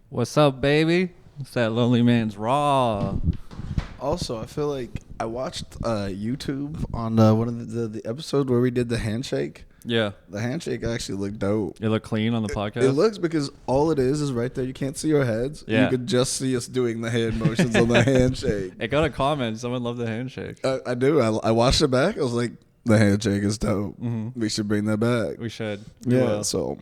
What's up, baby? It's that LonelyMans Raw. Also, I feel like I watched YouTube on one of the episode where we did the handshake. Yeah. The handshake actually looked dope. It looked clean on the podcast? It looks because all it is right there. You can't see our heads. Yeah. You could just see us doing the hand motions on the handshake. It got a comment. Someone loved the handshake. I do. I watched it back. I was like, the handshake is dope. Mm-hmm. We should bring that back. We should. Yeah, so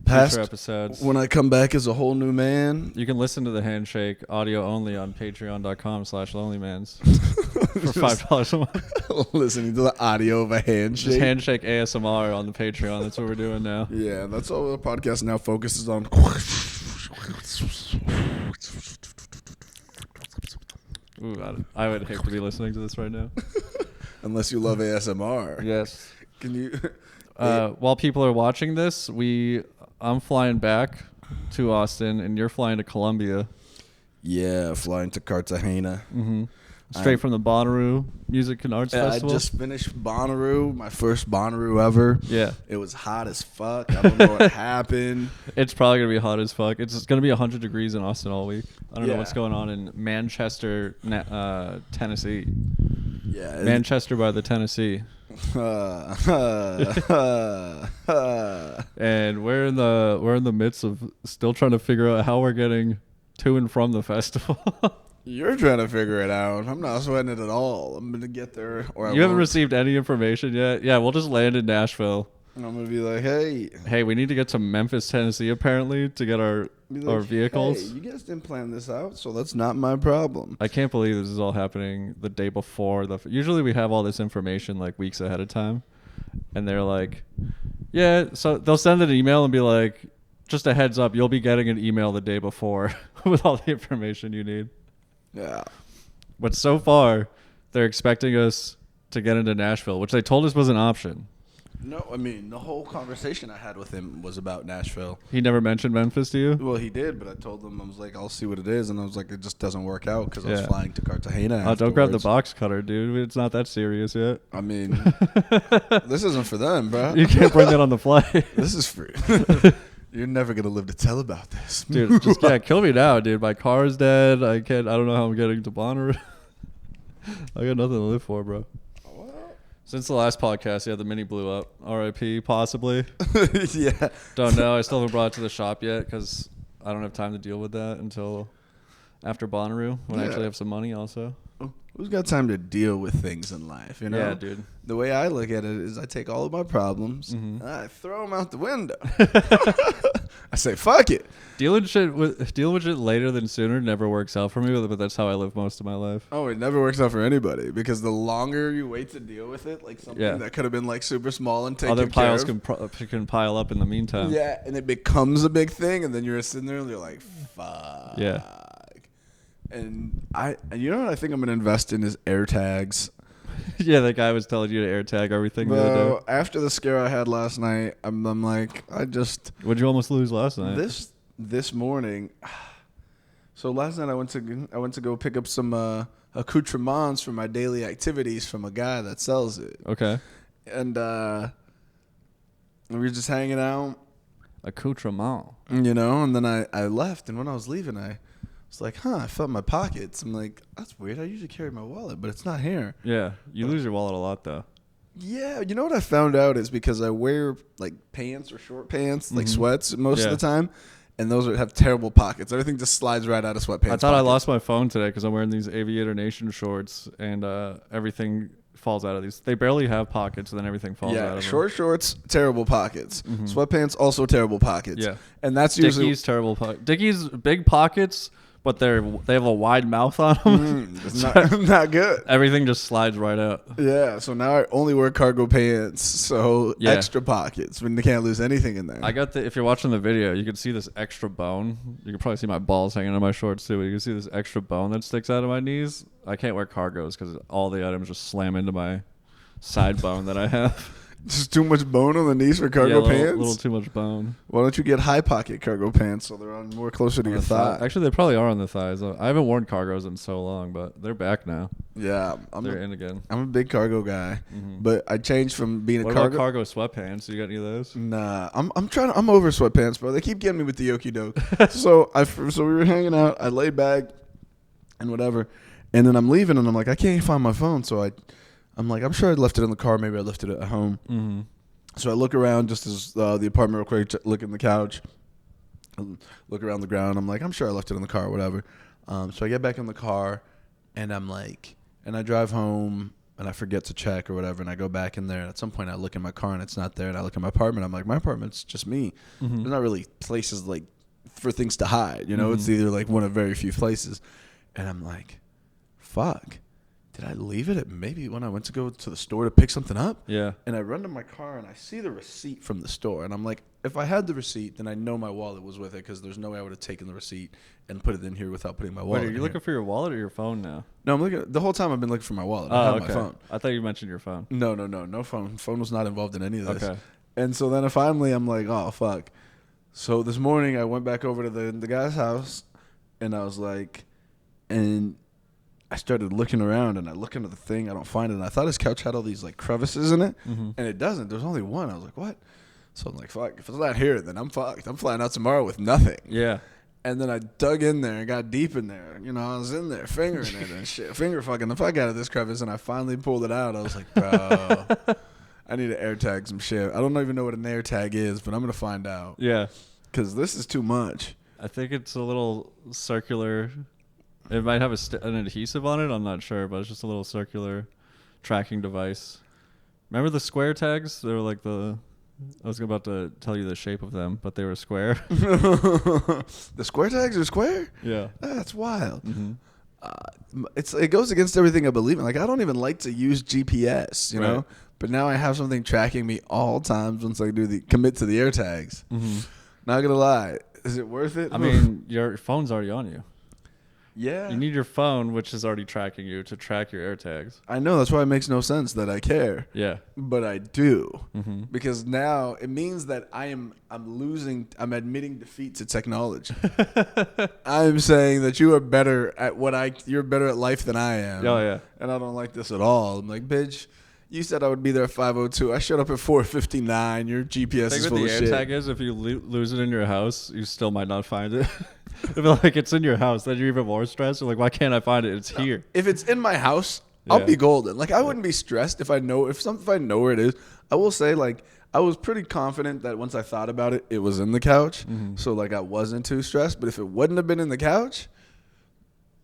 Future episodes. When I come back as a whole new man. You can listen to the handshake audio only on patreon.com/lonelymans for $5 a month. Listening to the audio of a handshake. Just handshake ASMR on the Patreon. That's what we're doing now. Yeah, that's all the podcast now focuses on. Ooh, I would hate to be listening to this right now. Unless you love ASMR. Yes. Can you? While people are watching this, I'm flying back to Austin, and you're flying to Colombia. Yeah, flying to Cartagena. Mm-hmm. Straight from the Bonnaroo Music and Arts Festival. I just finished Bonnaroo, my first Bonnaroo ever. Yeah. It was hot as fuck. I don't know what happened. It's probably going to be hot as fuck. It's going to be 100 degrees in Austin all week. I don't know what's Yeah. going on in Manchester, Tennessee. Yeah. Manchester by the Tennessee. And we're in the midst of still trying to figure out how we're getting to and from the festival. You're trying to figure it out. I'm not sweating it at all. I'm going to get there. Or You haven't received any information yet? Yeah, we'll just land in Nashville. I'm going to be like, Hey, we need to get to Memphis, Tennessee, apparently, to get our vehicles. Hey, you guys didn't plan this out, so that's not my problem. I can't believe this is all happening the day before. Usually we have all this information like weeks ahead of time. And they're like, yeah, so they'll send an email and be like, just a heads up, you'll be getting an email the day before with all the information you need. Yeah. But so far, they're expecting us to get into Nashville, which they told us was an option. No, I mean, the whole conversation I had with him was about Nashville. He never mentioned Memphis to you? Well, he did, but I told him, I was like, I'll see what it is. And I was like, it just doesn't work out because I was Yeah. flying to Cartagena. Oh, don't grab the afterwards. box cutter, dude. It's not that serious yet. I mean, this isn't for them, bro. You can't bring that on the flight. This is free. You're never going to live to tell about this. Dude, just kill me now, dude. My car's dead. I don't know how I'm getting to Bonnaroo. I got nothing to live for, bro. Since the last podcast, yeah, the Mini blew up. R.I.P. possibly. Yeah. Don't know. I still haven't brought it to the shop yet because I don't have time to deal with that until after Bonnaroo when I Yeah. actually have some money also. Who's got time to deal with things in life, you know? Yeah, dude. The way I look at it is I take all of my problems Mhm. and I throw them out the window. I say, fuck it. Dealing with shit later than sooner never works out for me, but that's how I live most of my life. Oh, it never works out for anybody because the longer you wait to deal with it, like something Yeah. that could have been like super small and taken Other care piles of. can pile up in the meantime. Yeah, and it becomes a big thing, and then you're sitting there and you're like, fuck. Yeah. And you know what I think I'm gonna invest in is AirTags. Yeah, that guy was telling you to AirTag everything the other Bro, day. after the scare I had last night, I'm like, What'd you almost lose last night? this morning. So last night I went to go pick up some accoutrements for my daily activities from a guy that sells it. Okay. And we were just hanging out, Accoutrement. you know, and then I left, and when I was leaving, I was like, I felt my pockets. I'm like, that's weird. I usually carry my wallet, but it's not here. Yeah, you lose your wallet a lot though. Yeah, you know what I found out is because I wear like pants or short pants, like sweats most of the time, and those have terrible pockets. Everything just slides right out of sweatpants. I thought I lost my phone today because I'm wearing these Aviator Nation shorts, and everything falls out of these. They barely have pockets, and then everything falls out of short shorts, terrible pockets. Mhm. Sweatpants, also terrible pockets. Yeah. And that's them. usually Dickies, terrible pockets. Dickies, big pockets, but they have a wide mouth on them. it's not good. Everything just slides right out. Yeah, so now I only wear cargo pants, so Yeah. extra pockets when they can't lose anything in there. I got if you're watching the video, you can see this extra bone. You can probably see my balls hanging on my shorts too, but you can see this extra bone that sticks out of my knees. I can't wear cargos because all the items just slam into my side bone that I have. Just too much bone on the knees for cargo pants? A little too much bone. Why don't you get high pocket cargo pants so they're on more closer to your thigh? Actually, they probably are on the thighs. I haven't worn cargos in so long, but they're back now. Yeah. They're in again. I'm a big cargo guy. But I changed from being what about cargo sweatpants? You got any of those? Nah. I'm over sweatpants, bro. They keep getting me with the okie doke. So we were hanging out. I laid back and whatever. And then I'm leaving and I'm like, I can't find my phone. So I'm like, I'm sure I left it in the car. Maybe I left it at home. Mm-hmm. So I look around just as the apartment real quick, look in the couch, look around the ground. I'm like, I'm sure I left it in the car or whatever. So I get back in the car and I'm like, and I drive home and I forget to check or whatever. And I go back in there. And at some point I look in my car and it's not there. And I look at my apartment. I'm like, my apartment's just me. Mm-hmm. There's not really places like for things to hide. You know, It's either like one of very few places. And I'm like, fuck. Did I leave it at maybe when I went to go to the store to pick something up? Yeah. And I run to my car and I see the receipt from the store. And I'm like, if I had the receipt, then I know my wallet was with it because there's no way I would have taken the receipt and put it in here without putting my wallet in. Wait, are you looking for your wallet or your phone now? No, I'm looking. The whole time I've been looking for my wallet. I have my phone. I thought you mentioned your phone. No phone. Phone was not involved in any of this. Okay. And so then finally I'm like, oh, fuck. So this morning I went back over to the guy's house and I was like, and I started looking around and I look into the thing. I don't find it. And I thought his couch had all these like crevices in it. Mm-hmm. And it doesn't. There's only one. I was like, what? So I'm like, fuck. If it's not here, then I'm fucked. I'm flying out tomorrow with nothing. Yeah. And then I dug in there and got deep in there. You know, I was in there fingering it and shit. Finger fucking the fuck out of this crevice. And I finally pulled it out. I was like, bro, I need to air tag some shit. I don't even know what an air tag is, but I'm going to find out. Yeah. Because this is too much. I think it's a little circular. It might have an adhesive on it. I'm not sure, but it's just a little circular tracking device. Remember the square tags? They were like I was about to tell you the shape of them, but they were square. The square tags are square? Yeah. That's wild. Mm-hmm. It goes against everything I believe in. Like, I don't even like to use GPS, you know? But now I have something tracking me all times once I commit to the air tags. Mm-hmm. Not going to lie. Is it worth it? I mean, your phone's already on you. Yeah. You need your phone, which is already tracking you, to track your air tags. I know. That's why it makes no sense that I care. Yeah. But I do. Mm-hmm. Because now it means that I'm admitting defeat to technology. I'm saying that you are better at you're better at life than I am. Oh, yeah. And I don't like this at all. I'm like, bitch, you said I would be there at 5:02. I showed up at 4:59. Your GPS is full of shit. The air tag is, if you lose it in your house, you still might not find it. If like it's in your house, then you're even more stressed. You're like, why can't I find it? It's here. If it's in my house, I'll be golden. Like, I wouldn't be stressed if I know where it is. I will say, like, I was pretty confident that once I thought about it, it was in the couch. Mm-hmm. So like I wasn't too stressed. But if it wouldn't have been in the couch,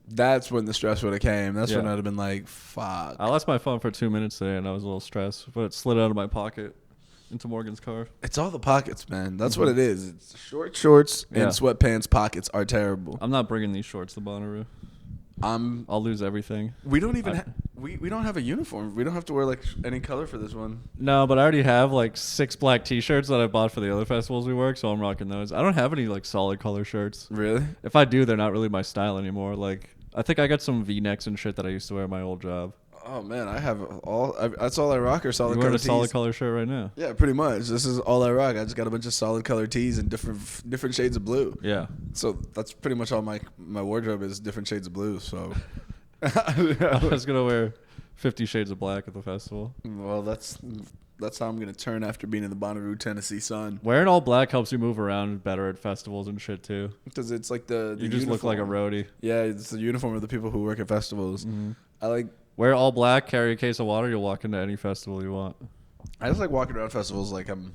that's when the stress would have came. That's when I'd have been like, fuck. I lost my phone for 2 minutes today and I was a little stressed, but it slid out of my pocket into Morgan's car. It's all the pockets, man. That's what it is. It's short shorts and sweatpants pockets are terrible. I'm not bringing these shorts to Bonnaroo. I'll lose everything. We don't even we don't have a uniform. We don't have to wear like any color for this one. No, but I already have like 6 black t-shirts that I bought for the other festivals we work, so I'm rocking those. I don't have any like solid color shirts. Really? If I do, they're not really my style anymore. Like, I think I got some V-necks and shit that I used to wear at my old job. Oh man, that's all I rock are solid color tees. You're wearing a solid color shirt right now. Yeah, pretty much. This is all I rock. I just got a bunch of solid color tees and different shades of blue. Yeah. So that's pretty much all my wardrobe is different shades of blue. So I was gonna wear 50 Shades of Black at the festival. Well, that's how I'm gonna turn after being in the Bonnaroo, Tennessee sun. Wearing all black helps you move around better at festivals and shit too. Because it's like the you just uniform. Look like a roadie. Yeah, it's the uniform of the people who work at festivals. Mm-hmm. I like. Wear all black, carry a case of water, you'll walk into any festival you want. I just like walking around festivals I don't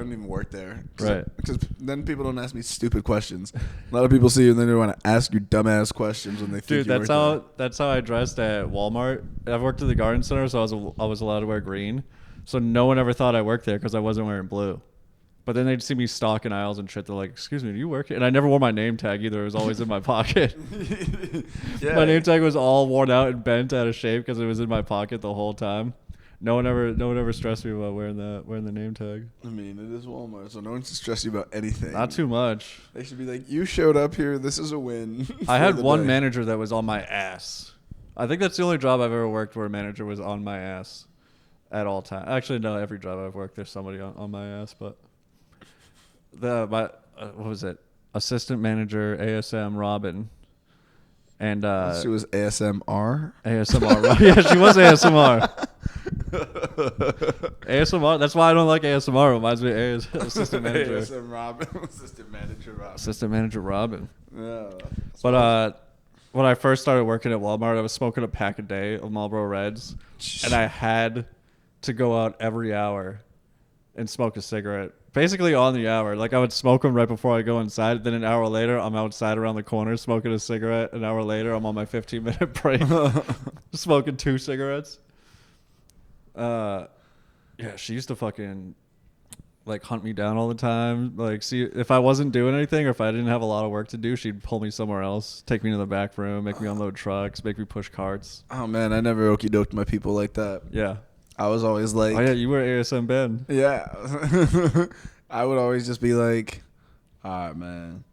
even work there. Right. Because then people don't ask me stupid questions. A lot of people see you and then they want to ask you dumbass questions when they think you work there. That's how I dressed at Walmart. I've worked at the Garden Center, so I was allowed to wear green. So no one ever thought I worked there because I wasn't wearing blue. But then they'd see me stalking aisles and shit. They're like, excuse me, do you work here? And I never wore my name tag either. It was always in my pocket. Yeah. My name tag was all worn out and bent out of shape because it was in my pocket the whole time. No one ever stressed me about wearing the name tag. I mean, it is Walmart, so no one's stressed you about anything. Not too much. They should be like, you showed up here. This is a win. I had one manager that was on my ass. I think that's the only job I've ever worked where a manager was on my ass. at all times. Actually, no, every job I've worked, there's somebody on my ass. But what was it? Assistant manager, ASM Robin. And she was ASMR. ASMR. Yeah, she was ASMR. ASMR. That's why I don't like ASMR. It reminds me of assistant manager. ASM Robin. Assistant manager Robin. Assistant manager Robin. Yeah. But when I first started working at Walmart, I was smoking a pack a day of Marlboro Reds, and I had to go out every hour and smoke a cigarette. Basically on the hour. Like I would smoke them right before I go inside. Then an hour later, I'm outside around the corner smoking a cigarette. An hour later, I'm on my 15-minute break smoking 2 cigarettes. Yeah, she used to fucking like hunt me down all the time. Like, see if I wasn't doing anything or if I didn't have a lot of work to do, she'd pull me somewhere else, take me to the back room, make me unload trucks, make me push carts. Oh man, I never okey doked my people like that. Yeah. I was always like, oh yeah, you were ASM Ben. Yeah. I would always just be like, all right, man,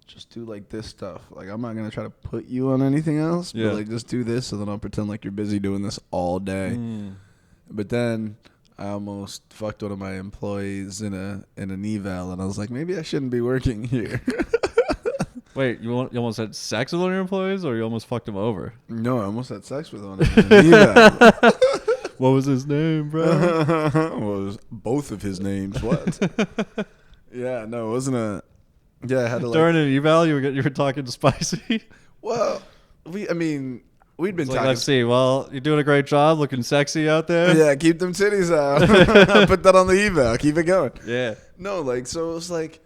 just do like this stuff. Like, I'm not going to try to put you on anything else, but like just do this, and then I'll pretend like you're busy doing this all day. But then I almost fucked one of my employees in an eval, and I was like, maybe I shouldn't be working here. Wait, you almost had sex with one of your employees, or you almost fucked him over? No, I almost had sex with one in an eval. What was his name, bro? Was both of his names. What? Yeah, no, it wasn't a. Yeah, I had to like. During an eval, you were talking spicy. Well, we'd been talking. Let's see. Well, you're doing a great job, looking sexy out there. Yeah, keep them titties out. Put that on the eval. Keep it going. Yeah. No, like so it was like,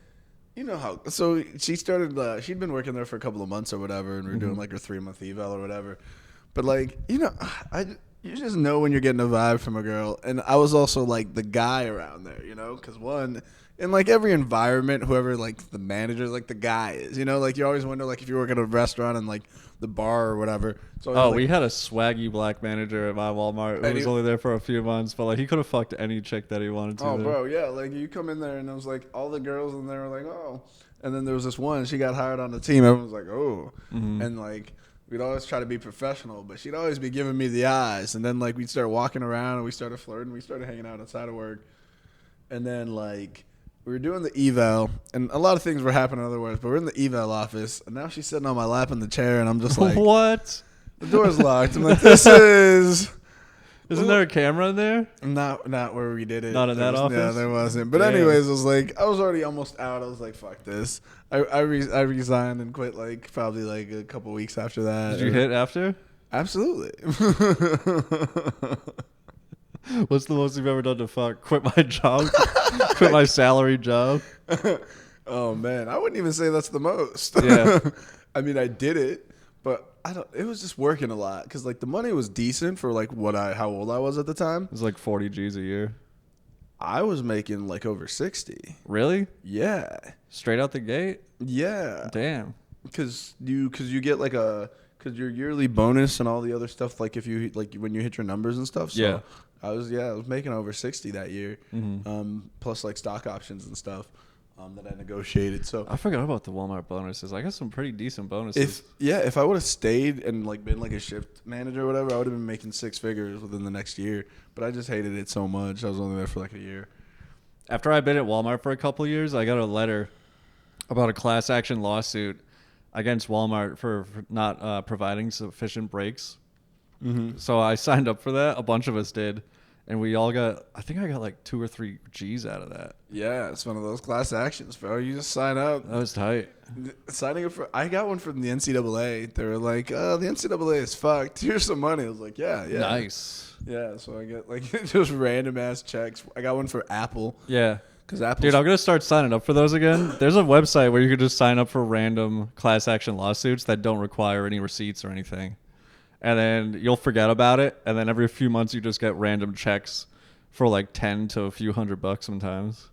you know how. So she started. She'd been working there for a couple of months or whatever, and we were doing like her 3-month eval or whatever. But like, you know, you just know when you're getting a vibe from a girl. And I was also like the guy around there, you know, because in like every environment, whoever like the manager, like the guy is, you know, like you always wonder like if you work at a restaurant and like the bar or whatever. So we had a swaggy black manager at my Walmart who was only there for a few months, but like he could have fucked any chick that he wanted to. Oh, bro, yeah, like you come in there and it was like all the girls in there were like, oh, and then there was this one, she got hired on the team. Everyone was like, oh, and like. We'd always try to be professional, but she'd always be giving me the eyes. And then, like, we'd start walking around, and we started flirting. We started hanging out outside of work. And then, like, we were doing the eval, and a lot of things were happening otherwise, but we're in the eval office, and now she's sitting on my lap in the chair, and I'm just like... What? The door's locked. I'm like, this is... Isn't there a camera in there? Not where we did it. Not in that office? Yeah, there wasn't. But anyways, it was like, I was already almost out. I was like, fuck this. I resigned and quit like probably like a couple weeks after that. Did you hit after? Absolutely. What's the most you've ever done to fuck? Quit my job? Quit my salary job? Oh, man. I wouldn't even say that's the most. Yeah. I mean, I did it, but it was just working a lot because like the money was decent for like how old I was at the time. It was like 40 G's a year. I was making like over 60. Really? Yeah. Straight out the gate? Yeah. Damn. Because you get like because your yearly bonus and all the other stuff, like if you like when you hit your numbers and stuff. So yeah. I was making over 60 that year. Plus like stock options and stuff. That I negotiated. So I forgot about the Walmart bonuses. I got some pretty decent bonuses. If I would have stayed and like been like a shift manager or whatever, I would have been making 6 figures within the next year. But I just hated it so much. I was only there for like a year. After I'd been at Walmart for a couple of years, I got a letter about a class action lawsuit against Walmart for not providing sufficient breaks. So I signed up for that. A bunch of us did. And we all got, I think I got like 2 or 3 G's out of that. Yeah, it's one of those class actions, bro. You just sign up. That was tight. Signing up I got one from the NCAA. They were like, oh, the NCAA is fucked. Here's some money. I was like, yeah. Nice. Yeah, so I get like just random ass checks. I got one for Apple. Yeah. Because Apple. Dude, I'm going to start signing up for those again. There's a website where you can just sign up for random class action lawsuits that don't require any receipts or anything. And then you'll forget about it. And then every few months you just get random checks for like 10 to a few $100 sometimes.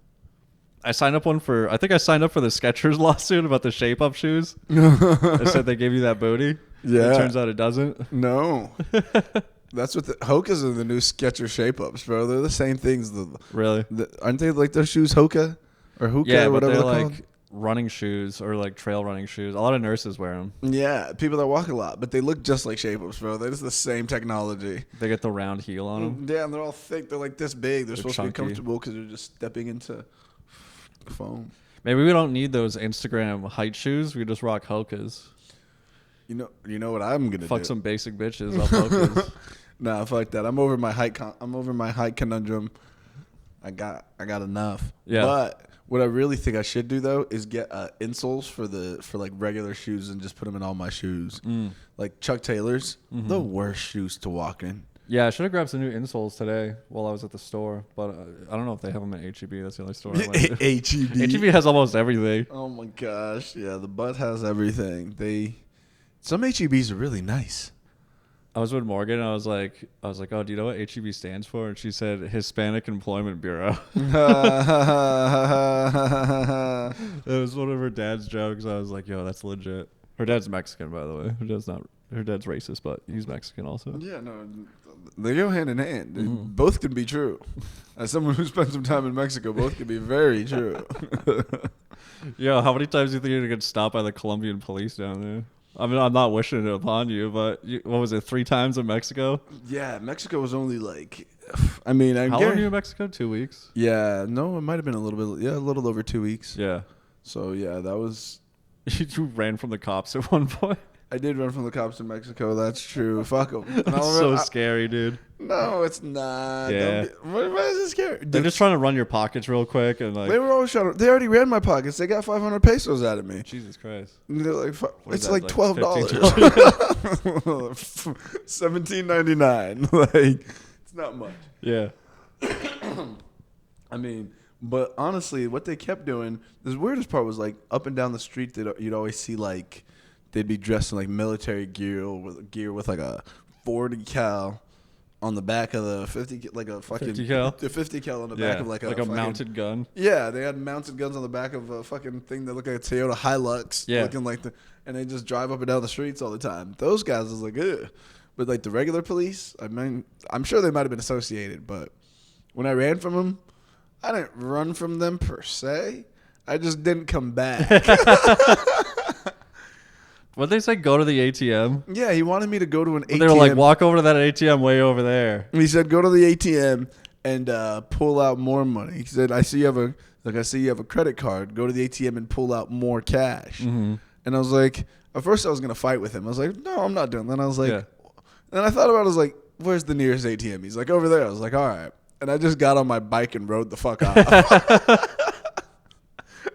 I signed up for the Skechers lawsuit about the shape up shoes. They said they gave you that booty. Yeah. It turns out it doesn't. No. That's what the Hokas are the new Skechers shape ups, bro. They're the same things. Really? Aren't they like those shoes Hoka or Hoka or whatever but they're they're called? like running shoes or like trail running shoes. A lot of nurses wear them. Yeah, people that walk a lot, but they look just like shape-ups, bro. They're just the same technology. They get the round heel on them. Yeah, and they're all thick. They're like this big. They're supposed chunky. to be comfortable because they're just stepping into foam. Maybe we don't need those Instagram height shoes. We just rock Hokas. You know what I'm gonna Fuck do? some basic bitches off Hokas. Nah, fuck that. I'm over my height. I'm over my height conundrum. I got enough. Yeah. But what I really think I should do though is get insoles for like regular shoes and just put them in all my shoes. Like Chuck Taylor's, the worst shoes to walk in. Yeah, I should have grabbed some new insoles today while I was at the store, but I don't know if they have them at HEB. That's the only store I went to. HEB. HEB has almost everything. Oh my gosh, yeah, the butt has everything. Some HEBs are really nice. I was with Morgan, and I was like, oh, do you know what HEB stands for? And she said Hispanic Employment Bureau. It was one of her dad's jokes. I was like, yo, that's legit. Her dad's Mexican, by the way. Her dad's racist, but he's Mexican also. Yeah, no, they go hand in hand. Both can be true. As someone who spent some time in Mexico, both can be very true. Yo, how many times do you think you're gonna get stopped by the Colombian police down there? I mean, I'm not wishing it upon you, but what was it, 3 times in Mexico? Yeah, Mexico was only like, I mean, how long were you in Mexico? 2 weeks? Yeah, no, it might have been a little over 2 weeks. Yeah. So yeah, that was. You ran from the cops at one point. I did run from the cops in Mexico. That's true. Fuck them. That's so scary, dude. No, it's not. Yeah. Why is it scary? They're just trying to run your pockets real quick and like. They were always trying to. They already ran my pockets. They got 500 pesos out of me. Jesus Christ. And they're like, it's that, like $12. $17.99. Like, it's not much. Yeah. I mean, but honestly, what they kept doing, the weirdest part was like up and down the street, you'd always see like they'd be dressed in like military gear with like a 40 cal on the back of the 50, like a fucking 50 cal? The 50 cal on the back of like a fucking, mounted gun. Yeah, they had mounted guns on the back of a fucking thing that looked like a Toyota Hilux. Yeah. Looking like and they just drive up and down the streets all the time. Those guys was like, ugh. But like the regular police, I mean, I'm sure they might have been associated, but when I ran from them, I didn't run from them per se. I just didn't come back. What'd they say? Go to the ATM? Yeah, he wanted me to go to an ATM. They were like, walk over to that ATM way over there. He said, go to the ATM and pull out more money. He said, I see you have a credit card. Go to the ATM and pull out more cash. Mm-hmm. And I was like, at first I was gonna fight with him. I was like, no, I'm not doing that. Then I was like, Then I thought about it. I was like, where's the nearest ATM? He's like, over there. I was like, all right. And I just got on my bike and rode the fuck off.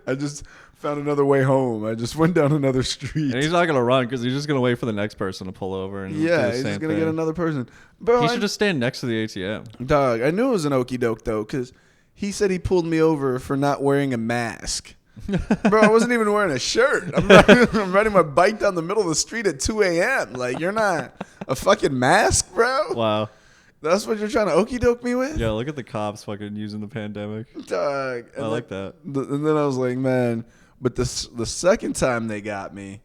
I just found another way home. I just went down another street. And he's not going to run because he's just going to wait for the next person to pull over. And yeah, he's just going to get another person. Bro, he should just stand next to the ATM. Dog, I knew it was an okie doke, though, because he said he pulled me over for not wearing a mask. Bro, I wasn't even wearing a shirt. I'm riding my bike down the middle of the street at 2 a.m. Like, you're not a fucking mask, bro? Wow. That's what you're trying to okie doke me with? Yeah, look at the cops fucking using the pandemic. Dog. I like that. And then I was like, man, but the second time they got me,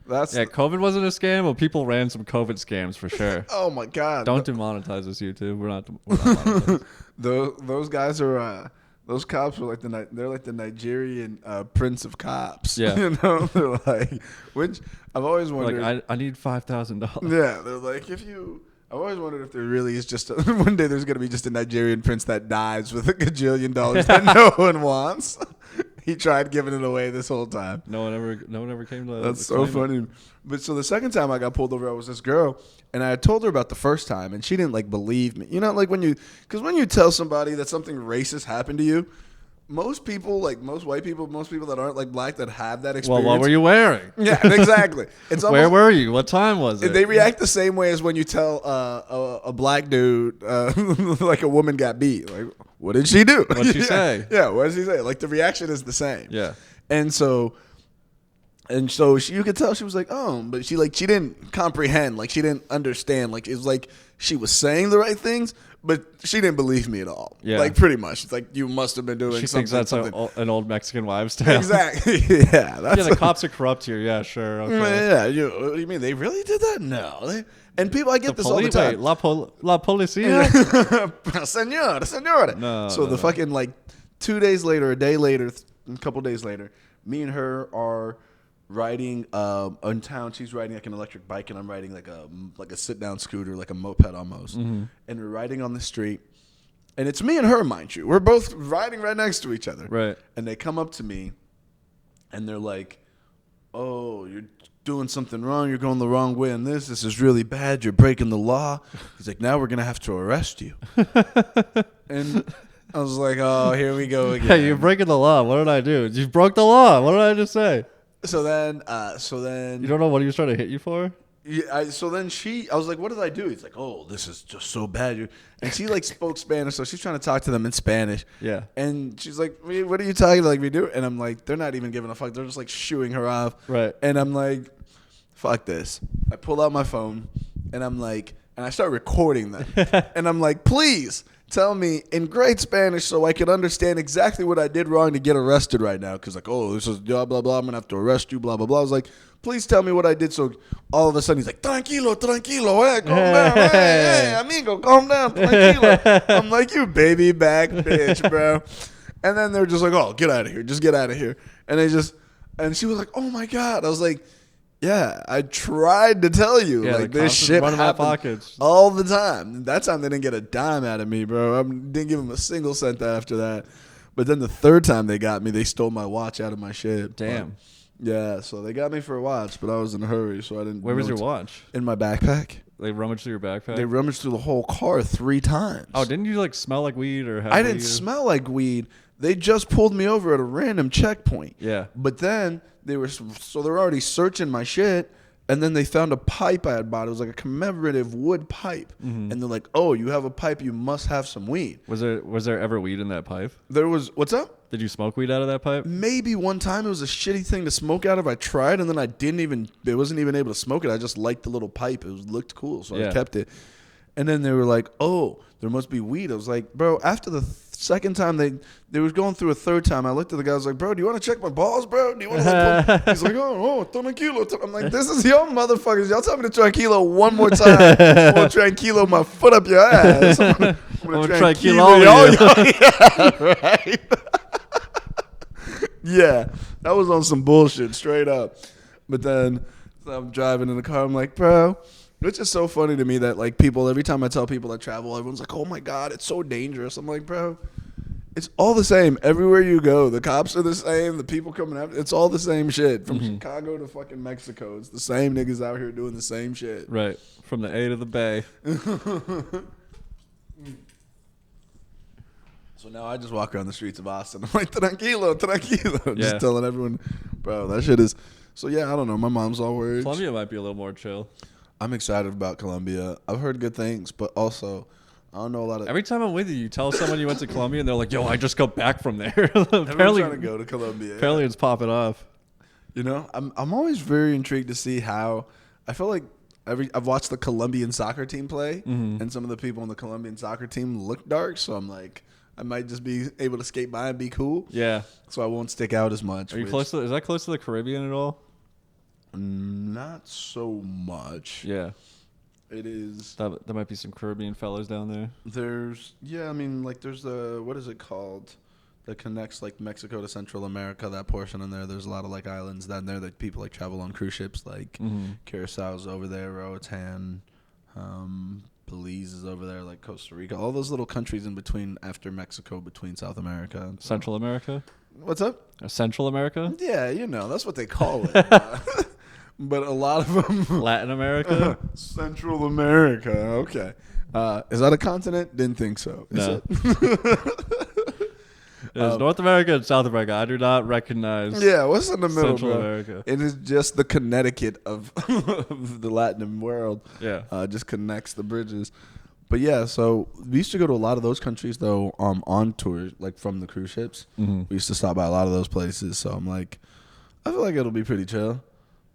COVID wasn't a scam, but people ran some COVID scams for sure. Oh my God. Don't demonetize us, YouTube. We're not monetized. Those guys are those cops are like they're like the Nigerian prince of cops. Yeah. You know, they're like, which I've always wondered. Like, I need $5,000. Yeah, they're like, I've always wondered if there really is just one day there's going to be just a Nigerian prince that dies with $1 gajillion that no one wants. He tried giving it away this whole time. No one ever came to. That's so funny. But so the second time I got pulled over, I was this girl, and I had told her about the first time, and she didn't like believe me. You know, like when you tell somebody that something racist happened to you, most people, like most white people, most people that aren't like black that have that experience. Well, what were you wearing? Yeah, exactly. It's almost, where were you? What time was it? They react the same way as when you tell a black dude like a woman got beat. Like, what did she do? What'd she say? Yeah, what did she say? Like the reaction is the same. Yeah. And so you could tell she was like, oh, but she didn't comprehend, like she didn't understand. Like it was like she was saying the right things, but she didn't believe me at all. Yeah. Like pretty much. It's like you must have been doing She something. thinks that's an old Mexican wives' tale. Exactly. Yeah. The cops are corrupt here. Yeah, sure. Okay. Yeah. You mean they really did that? No. And people, I get this all the time. Wait, la policía? Senora. No. So the fucking like 2 days later, a day later, a couple days later, Me and her are riding in town. She's riding like an electric bike, and I'm riding like a sit down scooter, like a moped almost. Mm-hmm. And we're riding on the street, and it's me and her, mind you. We're both riding right next to each other. Right. And they come up to me, and they're like, "Oh, you're doing something wrong. You're going the wrong way in this. This is really bad. You're breaking the law." He's like, "Now we're gonna have to arrest you." And I was like, "Oh, here we go again." Hey, you're breaking the law. What did I do? You broke the law. What did I just say? So then, You don't know what he was trying to hit you for? yeah, I was like, "What did I do?" He's like, "Oh, this is just so bad." And she like spoke Spanish, so she's trying to talk to them in Spanish. Yeah. And she's like, "What are you talking like we do?" And I'm like, "They're not even giving a fuck. They're just like shooing her off." Right. And I'm like, "Fuck this." I pull out my phone, and I'm like, and I start recording them. And I'm like, "Please tell me in great Spanish so I can understand exactly what I did wrong to get arrested right now." Because like, "Oh, this is blah, blah, blah. I'm going to have to arrest you, blah, blah, blah." I was like, "Please tell me what I did." So all of a sudden he's like, "Tranquilo, tranquilo, calm down. Hey, amigo, calm down, tranquilo." I'm like, "You baby back bitch, bro." And then they're just like, "Oh, get out of here. Just get out of here." And she was like, "Oh my God." I was like, "Yeah, I tried to tell you. Yeah, like this shit running my happens pockets all the time." That time they didn't get a dime out of me, bro. I didn't give them a single cent after that. But then the third time they got me, they stole my watch out of my shit. Damn. But, yeah, so they got me for a watch, but I was in a hurry, so I didn't. Where was know your watch? In my backpack. They rummaged through your backpack? They rummaged through the whole car 3 times. Oh, didn't you like smell like weed or have I weed didn't smell like weed. They just pulled me over at a random checkpoint. Yeah. But then they're already searching my shit, and then they found a pipe I had bought. It was like a commemorative wood pipe, and they're like, "Oh, you have a pipe. You must have some weed." Was there ever weed in that pipe? There was. What's up? Did you smoke weed out of that pipe? Maybe one time it was a shitty thing to smoke out of. I tried, and then I wasn't even able to smoke it. I just liked the little pipe. Looked cool, so I kept it. And then they were like, "Oh, there must be weed." I was like, "Bro," after the second time they was going through a third time, I looked at the guy. I was like, "Bro, do you want to check my balls, bro? Do you want to?" He's like, "Oh, tranquilo." I'm like, "This is your motherfuckers. Y'all tell me to tranquilo one more time. I'm gonna tranquilo my foot up your ass. I'm gonna tranquilo all of you." Yeah, right. Yeah, that was on some bullshit, straight up. But then so I'm driving in the car. I'm like, "Bro," it's just so funny to me that like people, every time I tell people that travel, everyone's like, "Oh my God, it's so dangerous." I'm like, "Bro, it's all the same everywhere you go. The cops are the same. The people coming after, it's all the same shit. From Chicago to fucking Mexico, it's the same niggas out here doing the same shit." Right. From the A to the Bay. So now I just walk around the streets of Austin. I'm like, tranquilo, tranquilo. Yeah. Just telling everyone, bro, that shit is. So yeah, I don't know. My mom's all worried. Colombia might be a little more chill. I'm excited about Colombia. I've heard good things, but also I don't know a lot of. Every time I'm with you, you tell someone you went to Colombia, and they're like, "Yo, I just got back from there." Everyone's apparently, trying to go to Colombia. Apparently, it's popping off. You know, I'm always very intrigued to see how. I feel like I've watched the Colombian soccer team play, and some of the people on the Colombian soccer team look dark. So I'm like, I might just be able to skate by and be cool. Yeah. So I won't stick out as much. Are you close to? Is that close to the Caribbean at all? Not so much. Yeah. It is. There might be some Caribbean fellas down there. There's what is it called? That connects like Mexico to Central America. That portion in there. There's a lot of like islands down there that people like travel on cruise ships. Like Curaçao's over there, Roatan, Belize is over there, like Costa Rica. All those little countries in between after Mexico, between South America and Central America. What's up? Central America. Yeah, that's what they call it. But a lot of them. Latin America. Central America. Okay. Is that a continent? Didn't think so. Is No. it? There's North America and South America. I do not recognize. Yeah, what's in the middle, Central bro? America. It is just the Connecticut of the Latin world. Yeah. Just connects the bridges. But yeah, so we used to go to a lot of those countries though, on tour, like from the cruise ships. We used to stop by a lot of those places. So I'm like, I feel like it'll be pretty chill.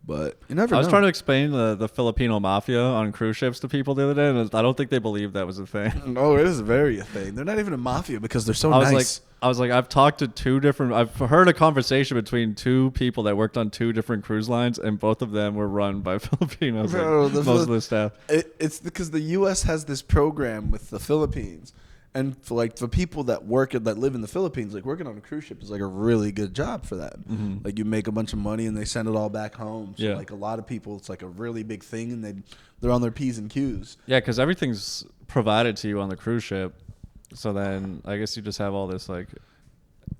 But you never know. I was trying to explain the Filipino mafia on cruise ships to people the other day, and I don't think they believed that was a thing. No, it is very a thing. They're not even a mafia because they're so I was nice. I've talked to I've heard a conversation between 2 people that worked on 2 different cruise lines, and both of them were run by Filipinos. Bro, most of the staff. It's because the U.S. has this program with the Philippines, And for like for people that work that live in the Philippines, like working on a cruise ship is like a really good job for them. Mm-hmm. Like you make a bunch of money and they send it all back home. So Yeah. like a lot of people, it's like a really big thing, and they're on their P's and Q's. Yeah, because everything's provided to you on the cruise ship. So then I guess you just have all this like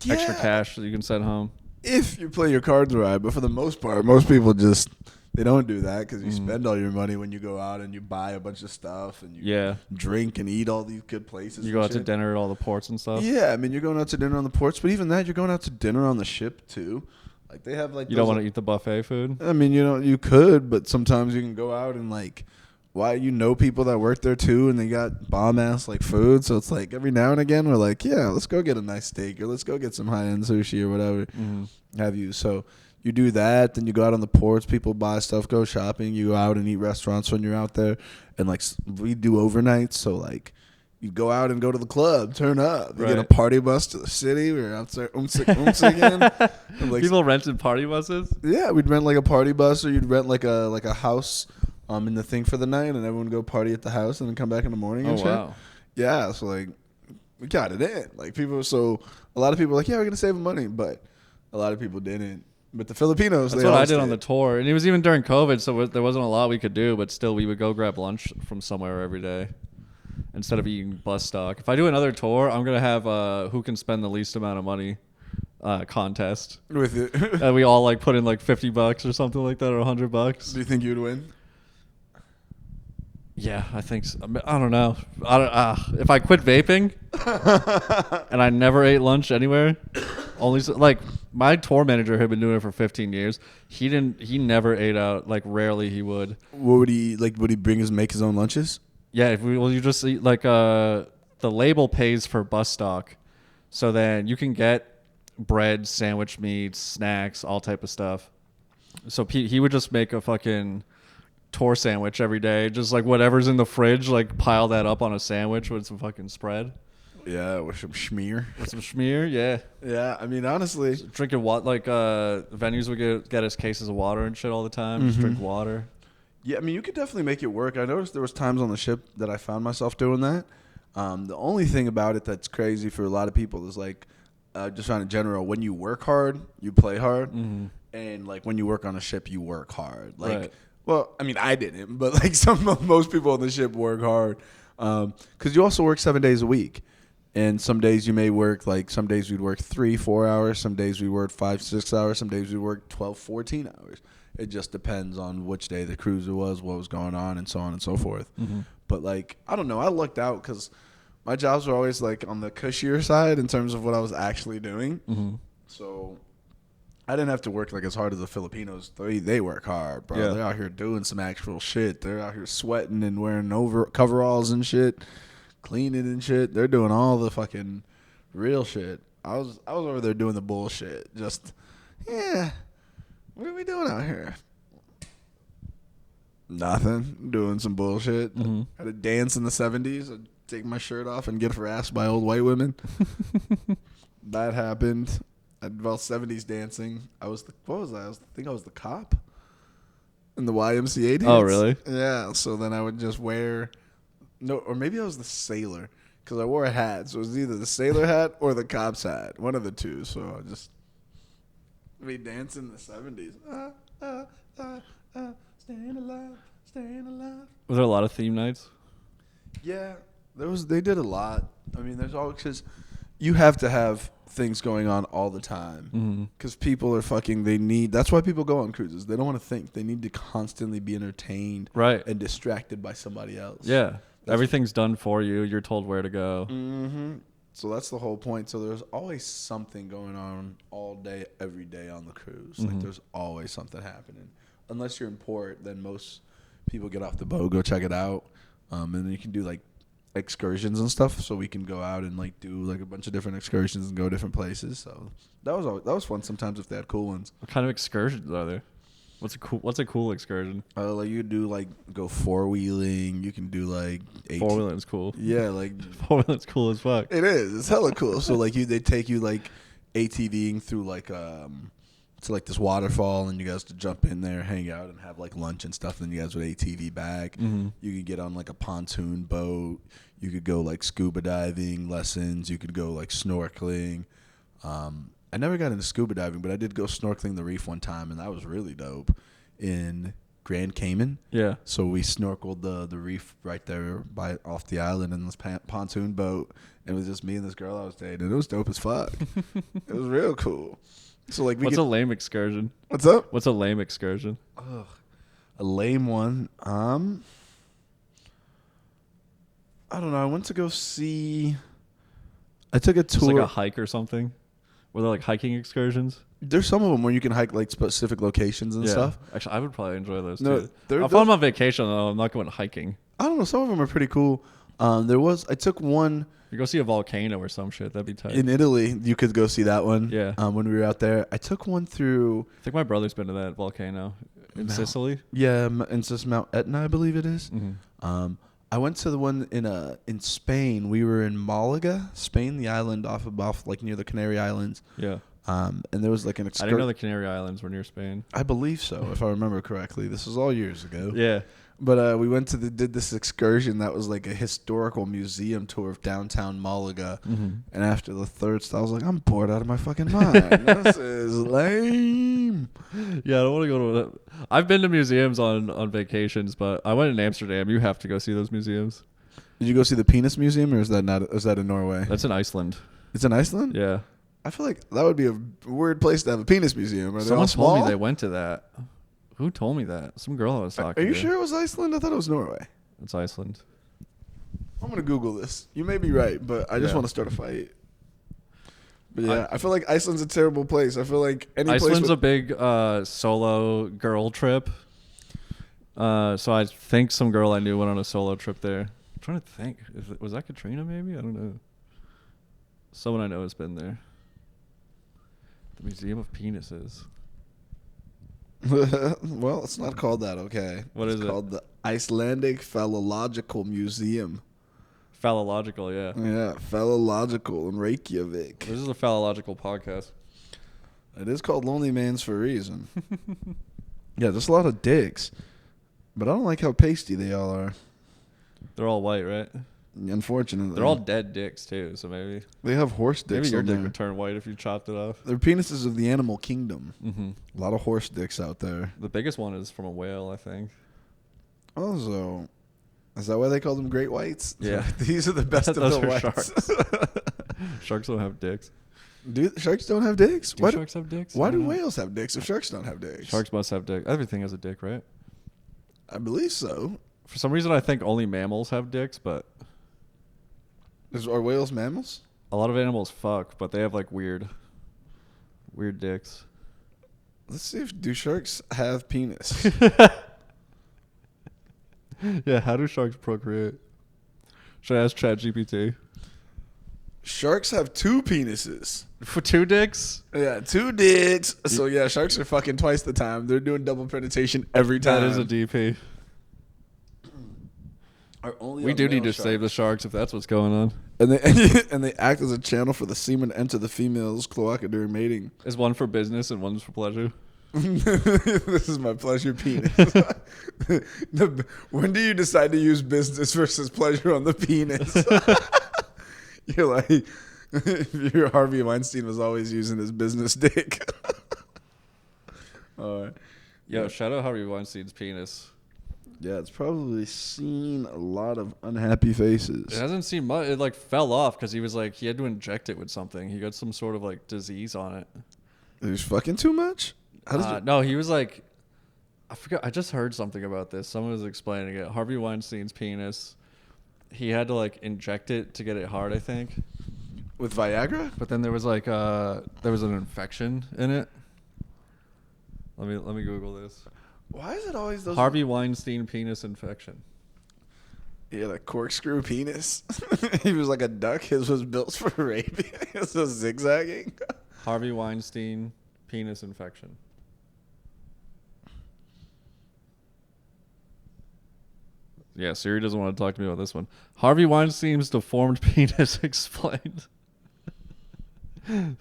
extra cash that you can send home. If you play your cards right, but for the most part, most people just they don't do that because you spend all your money when you go out and you buy a bunch of stuff and you drink and eat all these good places. You go out to dinner at all the ports and stuff. Yeah, I mean you're going out to dinner on the ports, but even that you're going out to dinner on the ship too. Like they have like you don't want to eat the buffet food. I mean you could, but sometimes you can go out and like. Why people that work there too, and they got bomb ass like food. So it's like every now and again we're like, yeah, let's go get a nice steak or let's go get some high end sushi or whatever. Have you? So you do that, then you go out on the ports. People buy stuff, go shopping. You go out and eat restaurants when you're out there, and like we do overnights. So like you go out and go to the club, turn up. You get a party bus to the city. We're out there again. And, like, people rented party buses. Yeah, we'd rent like a party bus, or you'd rent like a house. In the thing for the night, and everyone go party at the house and then come back in the morning and shit. Wow. Yeah, so like we got it in. Like a lot of people were like, yeah, we're gonna save money, but a lot of people didn't. But the Filipinos, that's what I did on the tour, and it was even during COVID, so there wasn't a lot we could do. But still, we would go grab lunch from somewhere every day instead of eating bus stock. If I do another tour, I'm gonna have who can spend the least amount of money contest with it. And we all like put in like $50 or something like that, or $100. Do you think you'd win? Yeah, I think so. I don't know. If I quit vaping and I never ate lunch anywhere, like my tour manager had been doing it for 15 years. He never ate out. Like rarely he would. What would he like? Would he make his own lunches? Yeah. You just eat like the label pays for bus stock, so then you can get bread, sandwich meats, snacks, all type of stuff. So he would just make a fucking tour sandwich every day, just like whatever's in the fridge, like pile that up on a sandwich with some fucking spread. Yeah, with some schmear. Yeah. I mean, honestly, drinking water. Like venues would get us cases of water and shit all the time. Just drink water. Yeah, I mean, you could definitely make it work. I noticed there was times on the ship that I found myself doing that. The only thing about it that's crazy for a lot of people is like, just on in general, when you work hard, you play hard, and like when you work on a ship, you work hard. Like. Right. Well, I mean, I didn't, but like most people on the ship work hard because you also work 7 days a week. And some days you may work, like some days we'd work 3-4 hours. Some days we work 5-6 hours. Some days we work 12-14 hours. It just depends on which day the cruiser was, what was going on, and so on and so forth. But like, I don't know. I lucked out because my jobs were always like on the cushier side in terms of what I was actually doing. So I didn't have to work like as hard as the Filipinos. They work hard, bro. Yeah. They're out here doing some actual shit. They're out here sweating and wearing coveralls and shit, cleaning and shit. They're doing all the fucking real shit. I was over there doing the bullshit. Just, yeah, what are we doing out here? Nothing. Doing some bullshit. Had a dance in the 70s. I'd take my shirt off and get harassed by old white women. That happened. Well, 70s dancing. What was I? I think I was the cop in the YMCA dance. Oh, really? Yeah. So then I would just or maybe I was the sailor because I wore a hat. So it was either the sailor hat or the cop's hat. One of the two. So I just dancing in the 70s. Staying alive, staying alive. Was there a lot of theme nights? Yeah, they did a lot. I mean, there's always because you have to have things going on all the time because people are that's why people go on cruises. They don't want to think. They need to constantly be entertained and distracted by somebody else. Everything's done for you. You're told where to go. So that's the whole point. So there's always something going on all day every day on the cruise. Like there's always something happening. Unless you're in port, then most people get off the boat, go check it out, and then you can do like excursions and stuff. So we can go out and like do like a bunch of different excursions and go different places. So that was fun. Sometimes if they had cool ones. What kind of excursions are there? What's a cool excursion? Like you do like go 4-wheeling. You can do like 4-wheeling is cool. Yeah, like 4-wheeling's cool as fuck. It is. It's hella cool. So like they take you like ATVing through like to like this waterfall, and you guys to jump in there, hang out, and have like lunch and stuff. Then you guys would ATV back. Mm-hmm. You could get on like a pontoon boat. You could go like scuba diving lessons. You could go like snorkeling. I never got into scuba diving, but I did go snorkeling the reef one time, and that was really dope in Grand Cayman. Yeah. So we snorkeled the reef right there off the island in this pontoon boat. It was just me and this girl I was dating. It was dope as fuck. It was real cool. So like, What's a lame excursion? What's up? What's a lame excursion? Ugh, a lame one. I don't know. I went to go see. I took a Just tour. like a hike or something. Were there like hiking excursions? There's some of them where you can hike like specific locations and stuff. Actually, I would probably enjoy those No, too. If I'm on vacation, though, I'm not going hiking. I don't know. Some of them are pretty cool. I took one You go see a volcano or some shit. That'd be tight. in Italy. You could go see that one. Yeah. When we were out there, I took one through. I think my brother's been to that volcano in Sicily. Yeah, it's just Mount Etna, I believe it is. Mm-hmm. I went to the one in Spain. We were in Malaga, Spain, the island off like near the Canary Islands. Yeah. And there was like an I excursion. didn't know the Canary Islands were near Spain. I believe so, if I remember correctly. This was all years ago. Yeah. But we went to did this excursion that was like a historical museum tour of downtown Malaga. Mm-hmm. And after the third stop, I was like, I'm bored out of my fucking mind. This is lame. Yeah, I don't want to go to that. I've been to museums on vacations, but I went in Amsterdam. You have to go see those museums. Did you go see the Penis Museum, or is that in Norway? That's in Iceland. It's in Iceland? Yeah. I feel like that would be a weird place to have a penis museum. Are they Someone all small? told me they went to that. Who told me that? Some girl I was talking Are you to. sure it was Iceland? I thought it was Norway. It's Iceland. I'm going to Google this. You may be right, but I just want to start a fight. But yeah, I feel like Iceland's a terrible place. I feel like any Iceland's place a big solo girl trip. So I think some girl I knew went on a solo trip there. I'm trying to think. Was that Katrina maybe? I don't know. Someone I know has been there. The Museum of Penises. Well, it's not called that, okay? What is it? It's called the Icelandic Phallological Museum. Phallological, yeah. Yeah, Phallological in Reykjavik. This is a phallological podcast. It is called LonelyMans for a reason. Yeah, there's a lot of dicks. But I don't like how pasty they all are. They're all white, right? Unfortunately. They're all dead dicks, too, so maybe. They have horse dicks. Maybe your on dick there. would turn white if you chopped it off. They're penises of the animal kingdom. Mm-hmm. A lot of horse dicks out there. The biggest one is from a whale, I think. Also, is that why they call them great whites? Yeah. These are the best of Those the are whites. sharks. Sharks don't have dicks. Sharks don't have dicks? Do sharks have dicks? Why I don't do know. whales have dicks if sharks don't have dicks? Sharks must have dicks. Everything has a dick, right? I believe so. For some reason, I think only mammals have dicks, but Are whales mammals? a lot of animals fuck, but they have like weird dicks. Let's see do sharks have penis? Yeah, how do sharks procreate? Should I ask ChatGPT? Sharks have two penises. For 2 dicks? Yeah, 2 dicks. So yeah, sharks are fucking twice the time. They're doing double penetration every time. That is a DP. We do need to save the sharks if that's what's going on. And they and they act as a channel for the semen to enter the female's cloaca during mating. Is one for business and one's for pleasure? This is my pleasure penis. When do you decide to use business versus pleasure on the penis? You're like, your Harvey Weinstein was always using his business dick. All right. Yo, shout out Harvey Weinstein's penis. Yeah, it's probably seen a lot of unhappy faces. It hasn't seen much. It like fell off because he had to inject it with something. He got some sort of like disease on it. He was fucking too much? No, he was like, I forgot. I just heard something about this. Someone was explaining it. Harvey Weinstein's penis, he had to like inject it to get it hard, I think. With Viagra? But then there was like there was an infection in it. Let me Google this. Why is it always those... Harvey Weinstein penis infection. He had a corkscrew penis. He was like a duck. His was built for rape. His was zigzagging. Harvey Weinstein penis infection. Yeah, Siri doesn't want to talk to me about this one. Harvey Weinstein's deformed penis explained.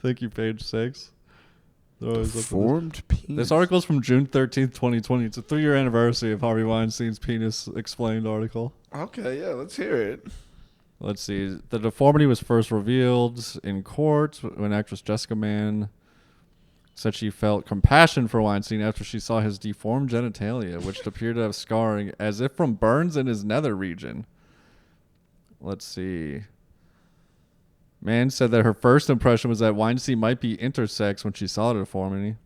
Thank you, page 6. They're always up to Deformed penis. this article's from June 13th, 2020. It's a 3-year anniversary of Harvey Weinstein's penis explained article. Okay, yeah, let's hear it. Let's see. The deformity was first revealed in court when actress Jessica Mann said she felt compassion for Weinstein after she saw his deformed genitalia, which appeared to have scarring as if from burns in his nether region. Let's see. Mann said that her first impression was that Weinstein might be intersex when she saw the deformity.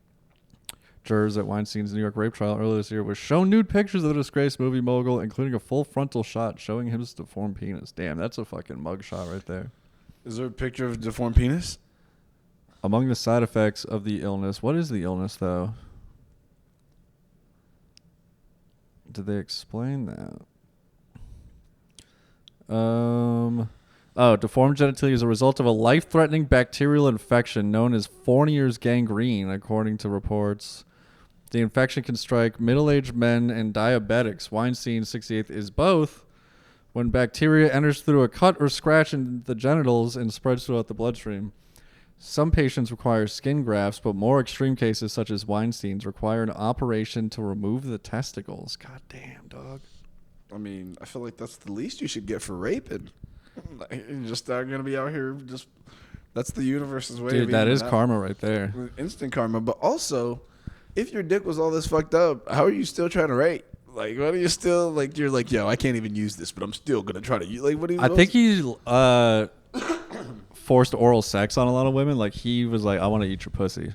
Jurors at Weinstein's New York rape trial earlier this year were shown nude pictures of the disgraced movie mogul, including a full frontal shot showing his deformed penis. Damn, that's a fucking mugshot right there. Is there a picture of a deformed penis? Among the side effects of the illness, what is the illness, though? Did they explain that? Deformed genitalia is a result of a life-threatening bacterial infection known as Fournier's gangrene, according to reports. The infection can strike middle-aged men and diabetics. Weinstein, 68, is both when bacteria enters through a cut or scratch in the genitals and spreads throughout the bloodstream. Some patients require skin grafts, but more extreme cases, such as Weinstein's, require an operation to remove the testicles. God damn, dog. I mean, I feel like that's the least you should get for raping. You're just not going to be out here just... That's the universe's way of Dude, that eating is karma right there. Instant karma. But also, if your dick was all this fucked up, how are you still trying to rape? Like, what are you still... Like, you're like, yo, I can't even use this, but I'm still going to try to use... Like, what are you... I think he forced oral sex on a lot of women. Like, he was like, I want to eat your pussy.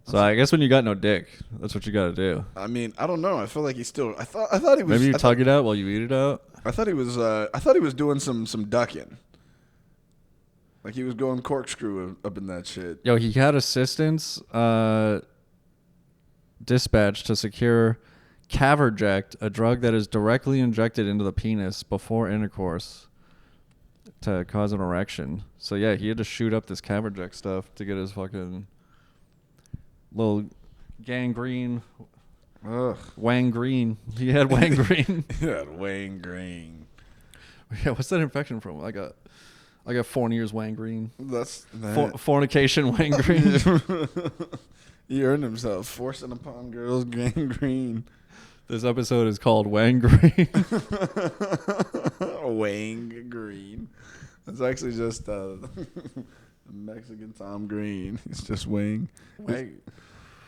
So I guess when you got no dick, that's what you got to do. I mean, I don't know. I feel like he still... I thought he was... Maybe you tug it out while you eat it out. I thought he was doing some ducking. Like he was going corkscrew up in that shit. Yo, he had assistants dispatched to secure Caverject, a drug that is directly injected into the penis before intercourse to cause an erection. So yeah, he had to shoot up this Caverject stuff to get his fucking little gangrene. Ugh. Wangrene. He had Wangrene. He had Wangrene. Yeah, what's that infection from? I got Fournier's Wangrene. That's that. Fornication Wangrene. He earned himself forcing upon girls gangrene. This episode is called Wangrene. Wangrene. That's actually just Mexican Tom Green. He's just Wang. Wait,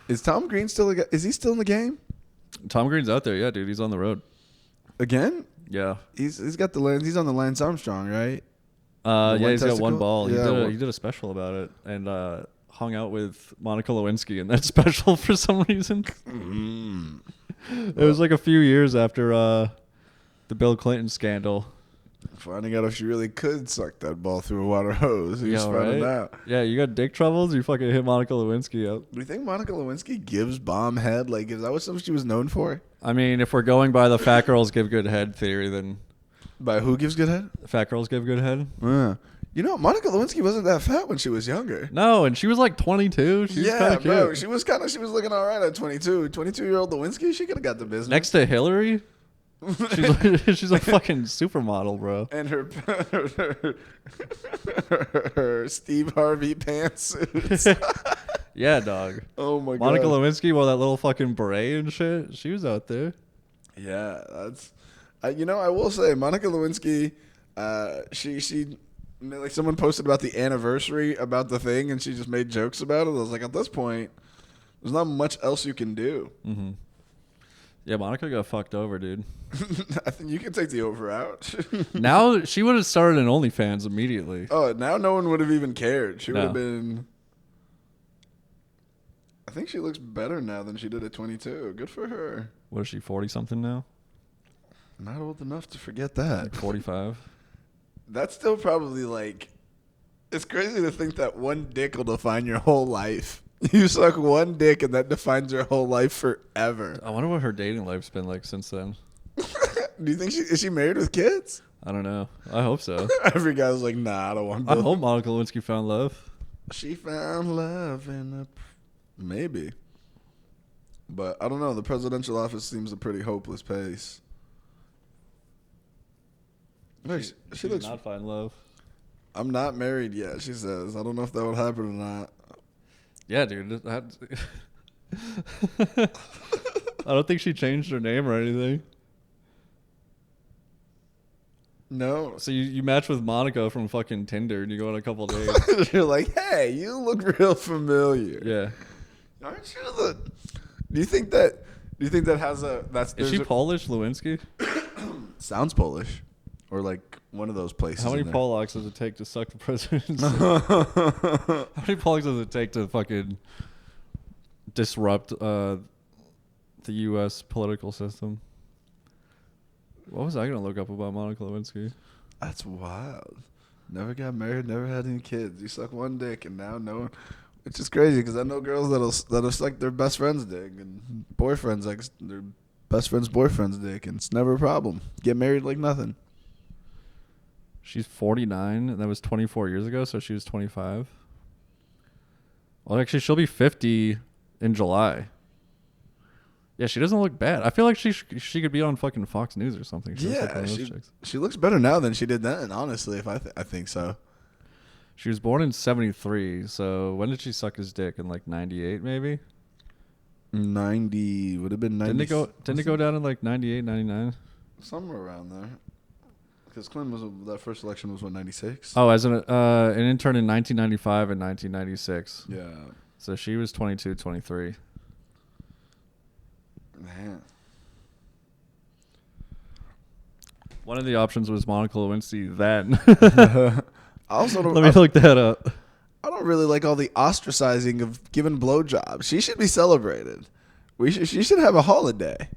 is Tom Green still? Is he still in the game? Tom Green's out there, yeah, dude. He's on the road Again? Yeah. He's got the Lance. He's on the Lance Armstrong, right? Yeah, he's got one testicle? ball. Yeah, He did a special about it and hung out with Monica Lewinsky in that special for some reason. It was like a few years after the Bill Clinton scandal. Finding out if she really could suck that ball through a water hose. He's finding out. Yeah, you got dick troubles? You fucking hit Monica Lewinsky up. Do you think Monica Lewinsky gives bomb head? Like, is that what something she was known for? I mean, if we're going by the fat girls give good head theory, then... By who gives good head? Fat girls give good head? Yeah. You know, Monica Lewinsky wasn't that fat when she was younger. No, and she was like 22. She was kind of cute. Bro, she was looking all right at 22. 22-year-old Lewinsky, she could have got the business. Next to Hillary? She's a fucking supermodel, bro. And her Steve Harvey pantsuits. Yeah, dog. Oh my god. Monica Lewinsky wore that little fucking beret and shit. She was out there. Yeah, that's... I will say, Monica Lewinsky, she like someone posted about the anniversary about the thing, and she just made jokes about it. I was like, at this point, there's not much else you can do. Mm-hmm. Yeah, Monica got fucked over, dude. I think you can take the over out. Now, she would have started an OnlyFans immediately. Oh, now no one would have even cared. She would have been... I think she looks better now than she did at 22. Good for her. What is she, 40-something now? Not old enough to forget that. Like 45? That's still probably like... It's crazy to think that one dick will define your whole life. You suck one dick and that defines your whole life forever. I wonder what her dating life's been like since then. Do you think is she married with kids? I don't know. I hope so. Every guy's like, nah, I don't want to. I hope Monica Lewinsky found love. She found love in a... Maybe. But I don't know. The presidential office seems a pretty hopeless pace. She looks... not find love. I'm not married yet, she says. I don't know if that would happen or not. Yeah, dude. I don't think she changed her name or anything. No. So you match with Monica from fucking Tinder and you go on a couple dates. You're like, hey, you look real familiar. Yeah. Aren't you the? Do you think that has a? Is she Polish, Lewinsky? Sounds Polish, or like one of those places. How many there. Polacks does it take to suck the presidency? How many Polacks does it take to fucking disrupt the U.S. political system? What was I gonna look up about Monica Lewinsky? That's wild. Never got married, never had any kids. You suck one dick, and now no one. Which is crazy because I know girls that'll suck their best friend's dick, and boyfriends like their best friend's boyfriend's dick, and it's never a problem. Get married like nothing. She's 49, and that was 24 years ago, so she was 25. Well, actually, she'll be 50 in July. Yeah, she doesn't look bad. I feel like she could be on fucking Fox News or something. She looks better now than she did then. Honestly, if I think so. She was born in 73, so when did she suck his dick? In like 98, maybe? 90 would have been 90. Didn't it go down in like 98, 99? Somewhere around there. Because Clinton was that first election was what 96. Oh, as an intern in 1995 and 1996. Yeah. So she was 22, 23. Man. One of the options was Monica Lewinsky then. Also, Let me look that up. I don't really like all the ostracizing of giving blowjobs. She should be celebrated. She should have a holiday.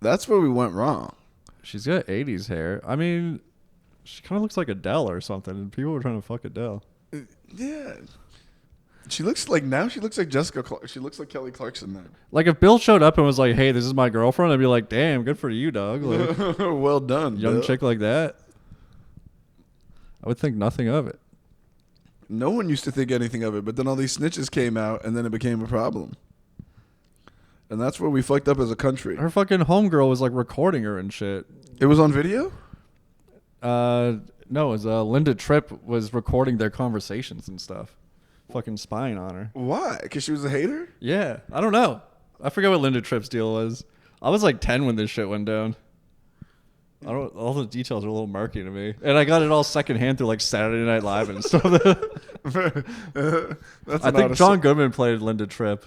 That's where we went wrong. She's got 80s hair. I mean, she kind of looks like Adele or something, and people were trying to fuck Adele. Yeah. She looks like Jessica Clark. She looks like Kelly Clarkson now. Like, if Bill showed up and was like, hey, this is my girlfriend, I'd be like, damn, good for you, dog. Like, well done, young Bill. chick like that. I would think nothing of it. No one used to think anything of it, but then all these snitches came out, and then it became a problem. And that's where we fucked up as a country. Her fucking homegirl was, like, recording her and shit. It was on video? No, it was Linda Tripp was recording their conversations and stuff. Fucking spying on her. Why? Because she was a hater? Yeah. I don't know. I forget what Linda Tripp's deal was. I was like 10 when this shit went down. All the details are a little murky to me. And I got it all secondhand through like Saturday Night Live and stuff. I think John Goodman played Linda Tripp.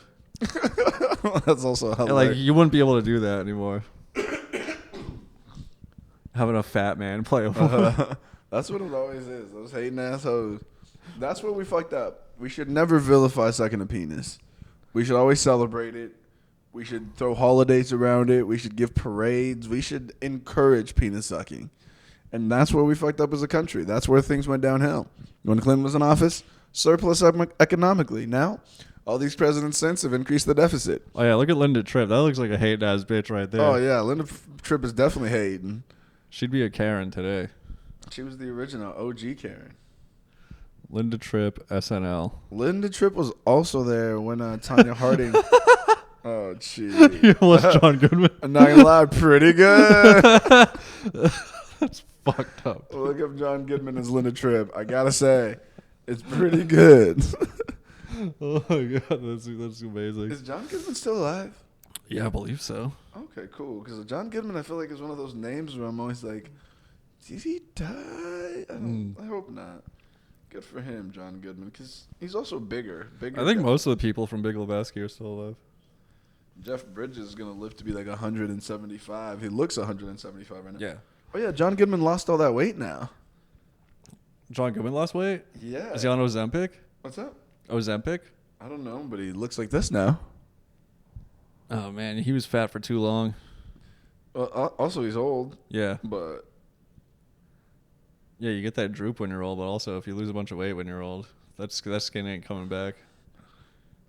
That's also hilarious. Like, you wouldn't be able to do that anymore. Having a fat man play a woman. That's what it always is. Those hating assholes. That's where we fucked up. We should never vilify sucking a penis. We should always celebrate it. We should throw holidays around it. We should give parades. We should encourage penis sucking. And that's where we fucked up as a country. That's where things went downhill. When Clinton was in office, surplus economically. Now, all these presidents since have increased the deficit. Oh, yeah, look at Linda Tripp. That looks like a hating-ass bitch right there. Oh, yeah, Linda Tripp is definitely hating. She'd be a Karen today. She was the original OG Karen. Linda Tripp, SNL. Linda Tripp was also there when Tanya Harding... Oh, jeez. You was John Goodman. I'm not gonna lie, pretty good. That's fucked up. Look up John Goodman as Linda Tripp. I gotta say, it's pretty good. Oh my god, that's amazing. Is John Goodman still alive? Yeah, I believe so. Okay, cool. Because John Goodman, I feel like is one of those names where I'm always like, did he die? I hope not. Good for him, John Goodman, because he's also bigger. I think most of the people from Big Lebowski are still alive. Jeff Bridges is going to live to be like 175. He looks 175 right now. Yeah. Oh, yeah, John Goodman lost all that weight now. John Goodman lost weight? Yeah. Is he on Ozempic? What's up? Ozempic? I don't know, but he looks like this now. Oh, man, he was fat for too long. Also, he's old. Yeah. But... Yeah, you get that droop when you're old, but also if you lose a bunch of weight when you're old, that skin ain't coming back.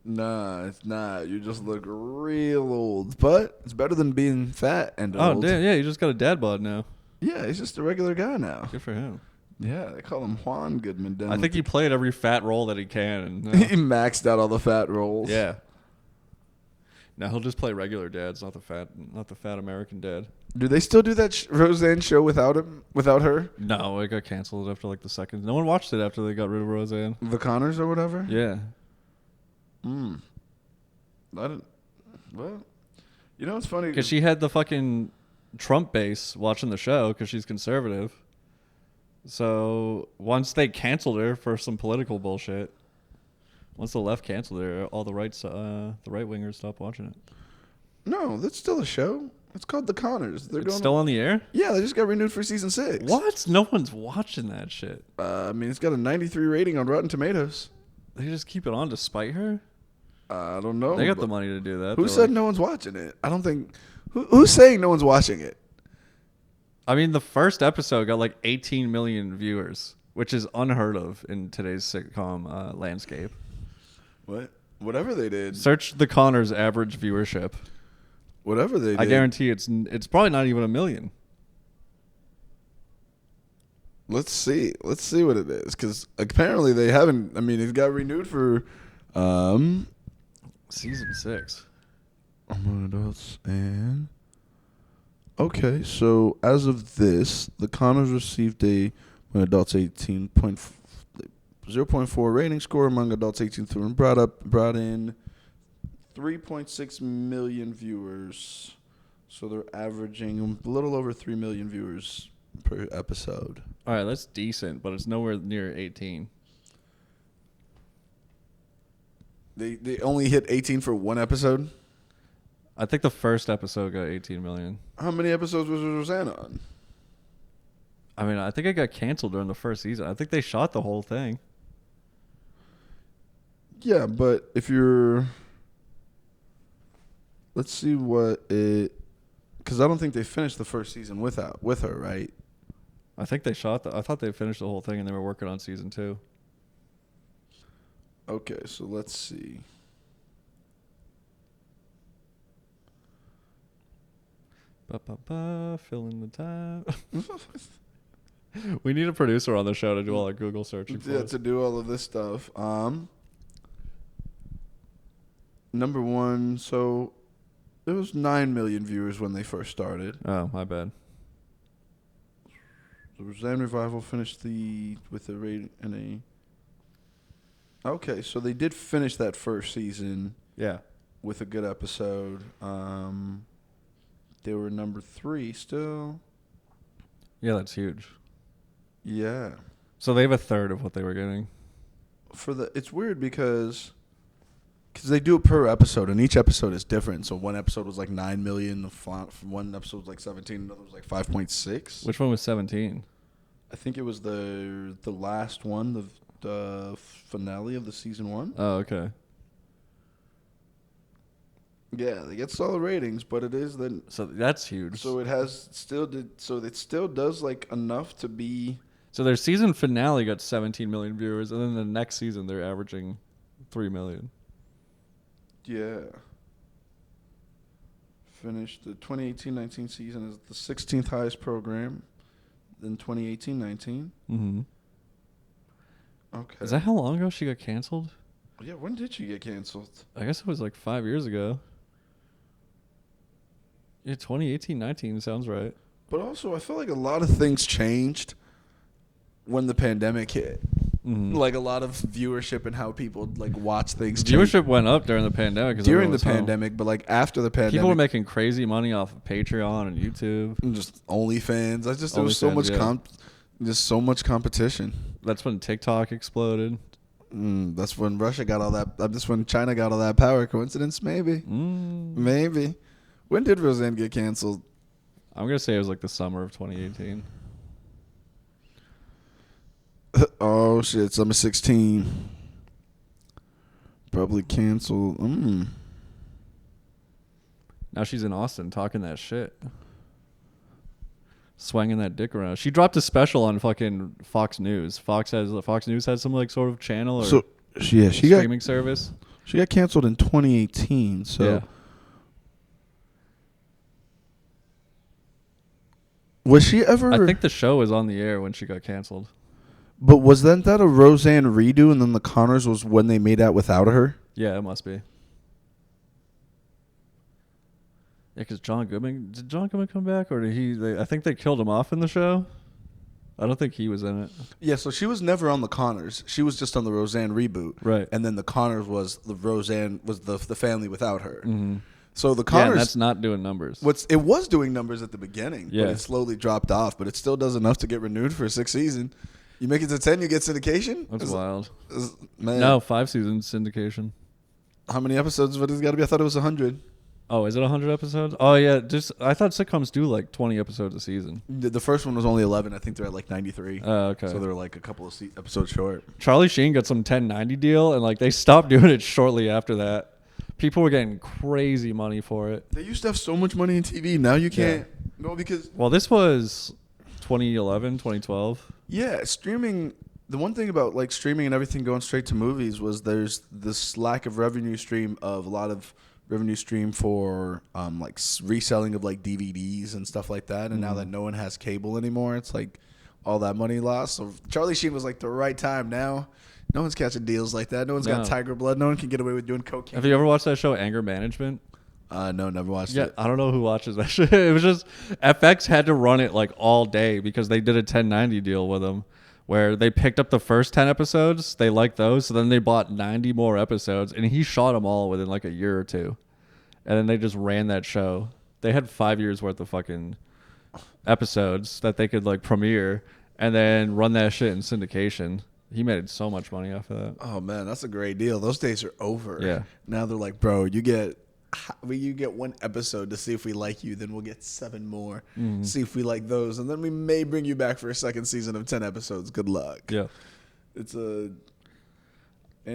Nah, it's not. You just look real old. But it's better than being fat and old. Oh, damn, yeah, you just got a dad bod now. Yeah, he's just a regular guy now. Good for him. Yeah, they call him Juan Goodman. I think he played every fat role that he can. And, he maxed out all the fat roles. Yeah. Now he'll just play regular dads, not the fat American dad. Do they still do that Roseanne show without him? Without her? No, it got canceled after like the second. No one watched it after they got rid of Roseanne. The Connors or whatever? Yeah. Mm. I didn't. Well, you know what's funny? Because she had the fucking Trump base watching the show because she's conservative. So once they canceled her for some political bullshit, once the left canceled her, all the the right wingers stopped watching it. No, that's still a show. It's called The Connors. It's still on the air? Yeah, they just got renewed for season 6. What? No one's watching that shit. I mean, it's got a 93 rating on Rotten Tomatoes. They just keep it on to spite her? I don't know. They got the money to do that. Who said no one's watching it? I don't think. Who's saying no one's watching it? I mean, the first episode got like 18 million viewers, which is unheard of in today's sitcom landscape. What? Whatever they did. Search The Connors average viewership. Whatever they did. I guarantee it's probably not even 1 million. Let's see. Let's see what it is. Because apparently they haven't. I mean, it got renewed for season 6. Among adults and. Okay, so as of this, The Connors received a when adults 0.4 rating score among adults 18 through and brought in 3.6 million viewers. So they're averaging a little over 3 million viewers per episode. All right, that's decent, but it's nowhere near 18. They only hit 18 for one episode? I think the first episode got 18 million. How many episodes was Rosanna on? I mean, I think it got canceled during the first season. I think they shot the whole thing. Yeah, but if you're... Let's see what it... Because I don't think they finished the first season with her, right? I think they shot I thought they finished the whole thing and they were working on season 2. Okay, so let's see. Fill in the time. We need a producer on the show to do all our Google searching for us. To do all of this stuff. Number one, so it was 9 million viewers when they first started. Oh, my bad. The Roseanne Revival finished with a rating and a... Okay, so they did finish that first season. Yeah. With a good episode. They were number 3 still. Yeah, that's huge. Yeah. So they have a third of what they were getting. It's weird because they do it per episode, and each episode is different. So one episode was like 9 million. One episode was like 17. Another was like 5.6. Which one was 17? I think it was the last one, the finale of the season 1. Oh, okay. Yeah, they get solid ratings, but it is then. So that's huge. So it still does like enough to be. So their season finale got 17 million viewers, and then the next season they're averaging 3 million. Yeah. Finished the 2018-19 season as the 16th highest program. Then 2018-19. Mm-hmm. Okay. Is that how long ago she got canceled? Yeah, when did she get canceled? I guess it was like 5 years ago. Yeah, 2018-19 sounds right. But also, I feel like a lot of things changed when the pandemic hit. Mm-hmm. Like a lot of viewership and how people like watch things. Viewership went up during the pandemic. During the pandemic, but like after the pandemic, people were making crazy money off of Patreon and YouTube, and just OnlyFans. There was so much just so much competition. That's when TikTok exploded. That's when Russia got all that. That's when China got all that power. Coincidence? Maybe. Maybe. When did Roseanne get canceled? I'm gonna say it was like the summer of 2018. Oh shit! Summer 16. Probably canceled. Now she's in Austin talking that shit, swinging that dick around. She dropped a special on fucking Fox News. Fox News has some like sort of channel or streaming service. She got canceled in 2018. So. Yeah. Was she ever? I think the show was on the air when she got canceled. But wasn't that a Roseanne redo, and then the Connors was when they made out without her? Yeah, it must be. Yeah, because did John Goodman come back, or did he? I think they killed him off in the show. I don't think he was in it. Yeah, so she was never on the Connors. She was just on the Roseanne reboot. Right. And then the Connors was the Roseanne was the family without her. Mm-hmm. So the Yeah, Connors, and that's not doing numbers. it was doing numbers at the beginning, Yeah. but it slowly dropped off. But it still does enough to get renewed for a 6th season. You make it to 10, you get syndication. That's wild. Man, No, 5 seasons syndication. how many episodes? What has it got to be? I thought it was 100. Oh, is it 100 episodes? Oh yeah, just I thought sitcoms do like 20 episodes a season. The first one was only 11. I think they're at like 93. Oh, okay. So they're like a couple of episodes short. Charlie Sheen got some 1090 deal, and like they stopped doing it shortly after that. People were getting crazy money for it. They used to have so much money in TV. Now you can't. No, because Well, this was 2011, 2012. yeah, streaming. The one thing about like streaming and everything going straight to movies was there's this lack of revenue stream of a lot of revenue stream for like reselling of like DVDs and stuff like that. And now that no one has cable anymore, it's like all that money lost. So Charlie Sheen was like the right time. Now no one's catching deals like that. No one's got tiger blood. No one can get away with doing cocaine. Have you ever watched that show, Anger Management? No, never watched Yeah, it. I don't know who watches that shit. It was just FX had to run it like all day because they did a 1090 deal with him where they picked up the first 10 episodes. They liked those. So then they bought 90 more episodes and he shot them all within like a year or two. And then they just ran that show. They had 5 years worth of fucking episodes that they could like premiere and then run that shit in syndication. He made so much money off of that. Oh man, that's a great deal. Those days are over. Yeah. Now they're like, bro, you get one episode to see if we like you, then we'll get 7 more. See if we like those, and then we may bring you back for a second season of 10 episodes. Good luck. Yeah. It's a.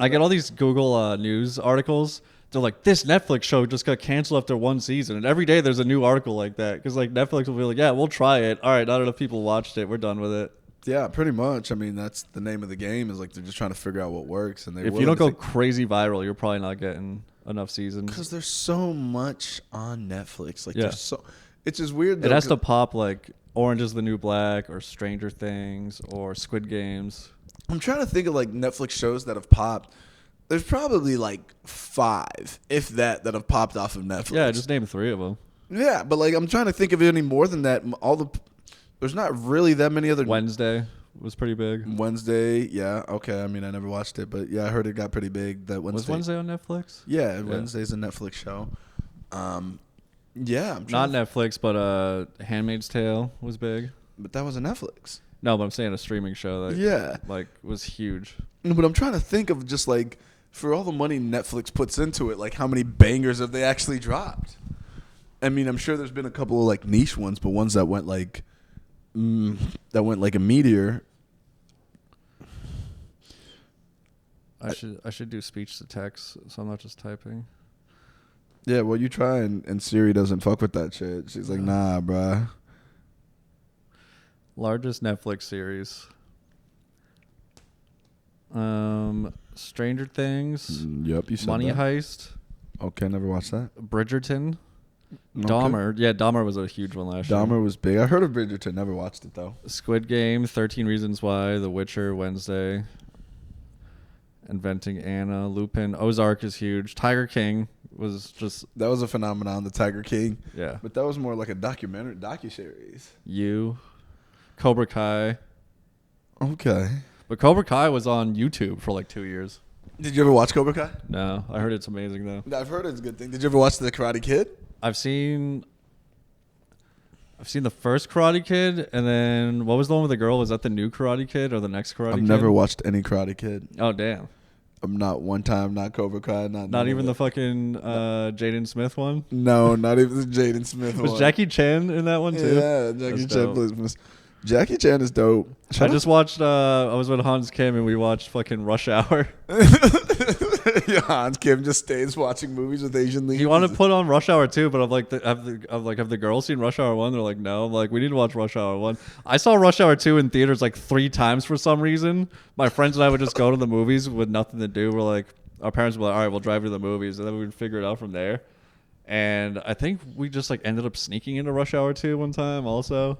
I get all these Google news articles. They're like, this Netflix show just got canceled after 1 season. And every day there's a new article like that. Because like Netflix will be like, yeah, we'll try it. All right, not enough people watched it. We're done with it. Yeah, pretty much. I mean, that's the name of the game. Is like they're just trying to figure out what works. And If you don't go crazy viral, you're probably not getting enough seasons. because there's so much on Netflix. Like, Yeah. there's so. It's just weird. Though, It has to pop like Orange is the New Black or Stranger Things or Squid Games. I'm trying to think of like Netflix shows that have popped. There's probably like 5, if that have popped off of Netflix. Yeah, just name 3 of them. Yeah, but like I'm trying to think of any more than that. There's not really that many other. Wednesday was pretty big. Wednesday, yeah, okay. I mean, I never watched it, but yeah, I heard it got pretty big. That Wednesday. Was Wednesday on Netflix? Yeah, Wednesday's a Netflix show. Yeah, I'm Not trying Netflix, but Handmaid's Tale was big. but that was a Netflix. No, but I'm saying a streaming show that Yeah, like was huge. no, but I'm trying to think of just like for all the money Netflix puts into it, like how many bangers have they actually dropped? I mean, I'm sure there's been a couple of like niche ones, but ones that went like a meteor. I should do speech to text, so I'm not just typing. Yeah, well, you try and Siri doesn't fuck with that shit. She's like, nah, bruh. Largest Netflix series. Stranger Things. Yep, you said Money that. Heist. Okay, never watched that. Bridgerton. Okay. Dahmer. Yeah, Dahmer was a huge one last year. Dahmer was big. I heard of Bridgerton, never watched it though. Squid Game, 13 Reasons Why, The Witcher, Wednesday, Inventing Anna, Lupin, Ozark is huge. Tiger King was just, That was a phenomenon, the Tiger King. yeah. But that was more like a docuseries. You, Cobra Kai. Okay. But Cobra Kai was on YouTube for like 2 years. Did you ever watch Cobra Kai? No, I heard it's amazing though. I've heard it's a good thing. Did you ever watch The Karate Kid? I've seen the first Karate Kid, and then what was the one with the girl? Was that the new Karate Kid or the next Karate Kid? I've never watched any Karate Kid. Oh damn! I'm not one time, not Cobra Kai, Not even the fucking Jaden Smith one. No, not even the Jaden Smith one. Was Jackie Chan in that one too? Yeah, Jackie That's Chan dope. plays. Jackie Chan is dope. I just watched. I was with Hans Kim and we watched fucking Rush Hour. Yeah, Hans Kim just stays watching movies with Asian leads. You want to put on Rush Hour 2, but I'm like, have the girls seen Rush Hour 1? They're like, no. I'm like, we need to watch Rush Hour 1. I saw Rush Hour 2 in theaters like 3 times for some reason. My friends and I would just go to the movies with nothing to do. We're like, our parents were like, all right, we'll drive you to the movies, and then we would figure it out from there. And I think we just like ended up sneaking into Rush Hour 2 one time also.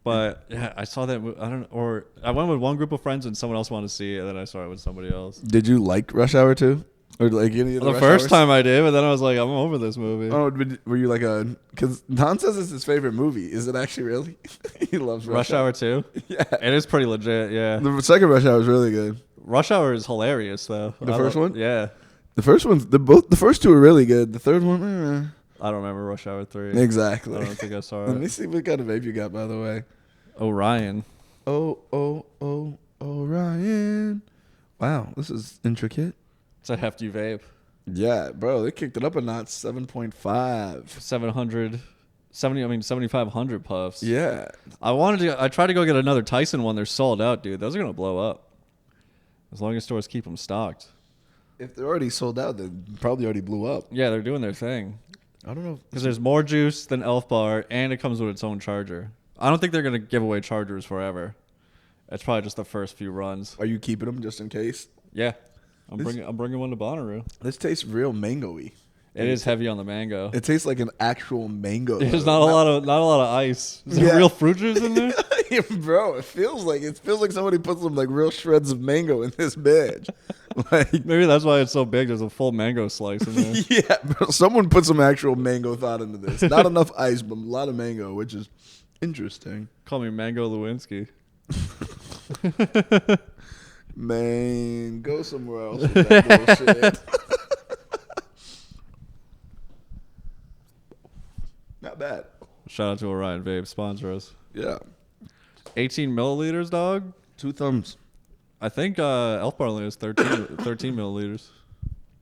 But yeah, I saw that. I don't know, or I went with one group of friends and someone else wanted to see it, and then I saw it with somebody else. Did you like Rush Hour 2? Or like any of The Rush first Hours? time I did, but then I was like, I'm over this movie. Oh, were you like a? Because Don says it's his favorite movie. Is it actually really? He loves Rush Hour 2? Yeah, It is pretty legit, yeah. the second Rush Hour is really good. Rush Hour is hilarious, though. The first one? Yeah. The first one's the first two are really good. The third one, I don't remember Rush Hour 3. exactly. I don't think I saw Let me it. see what kind of vape you got, by the way. Orion. Orion. Wow, this is intricate. It's a hefty vape. Yeah, bro, they kicked it up a notch. 7.5. 7,500 puffs. Yeah. I tried to go get another Tyson one. They're sold out, dude. Those are going to blow up. As long as stores keep them stocked. If they're already sold out, they probably already blew up. Yeah, they're doing their thing. I don't know. Because there's more juice than Elf Bar, and it comes with its own charger. I don't think they're going to give away chargers forever. It's probably just the first few runs. Are you keeping them just in case? Yeah. I'm bringing one to Bonnaroo. This tastes real mango-y. It is heavy on the mango. It tastes like an actual mango. There's not a lot of ice. Is there real fruit juice in there? Yeah, bro, it feels like somebody put some like real shreds of mango in this bitch. Like Maybe that's why it's so big. There's a full mango slice in there. yeah, bro, someone put some actual mango thought into this. Not enough ice, but a lot of mango, which is interesting. Call me Mango Lewinsky. Man, go somewhere else with that bullshit. Not bad. Shout out to Orion Vape, sponsor us. Yeah. 18 milliliters, dog. 2 thumbs. I think Elf Bar only has 13 milliliters.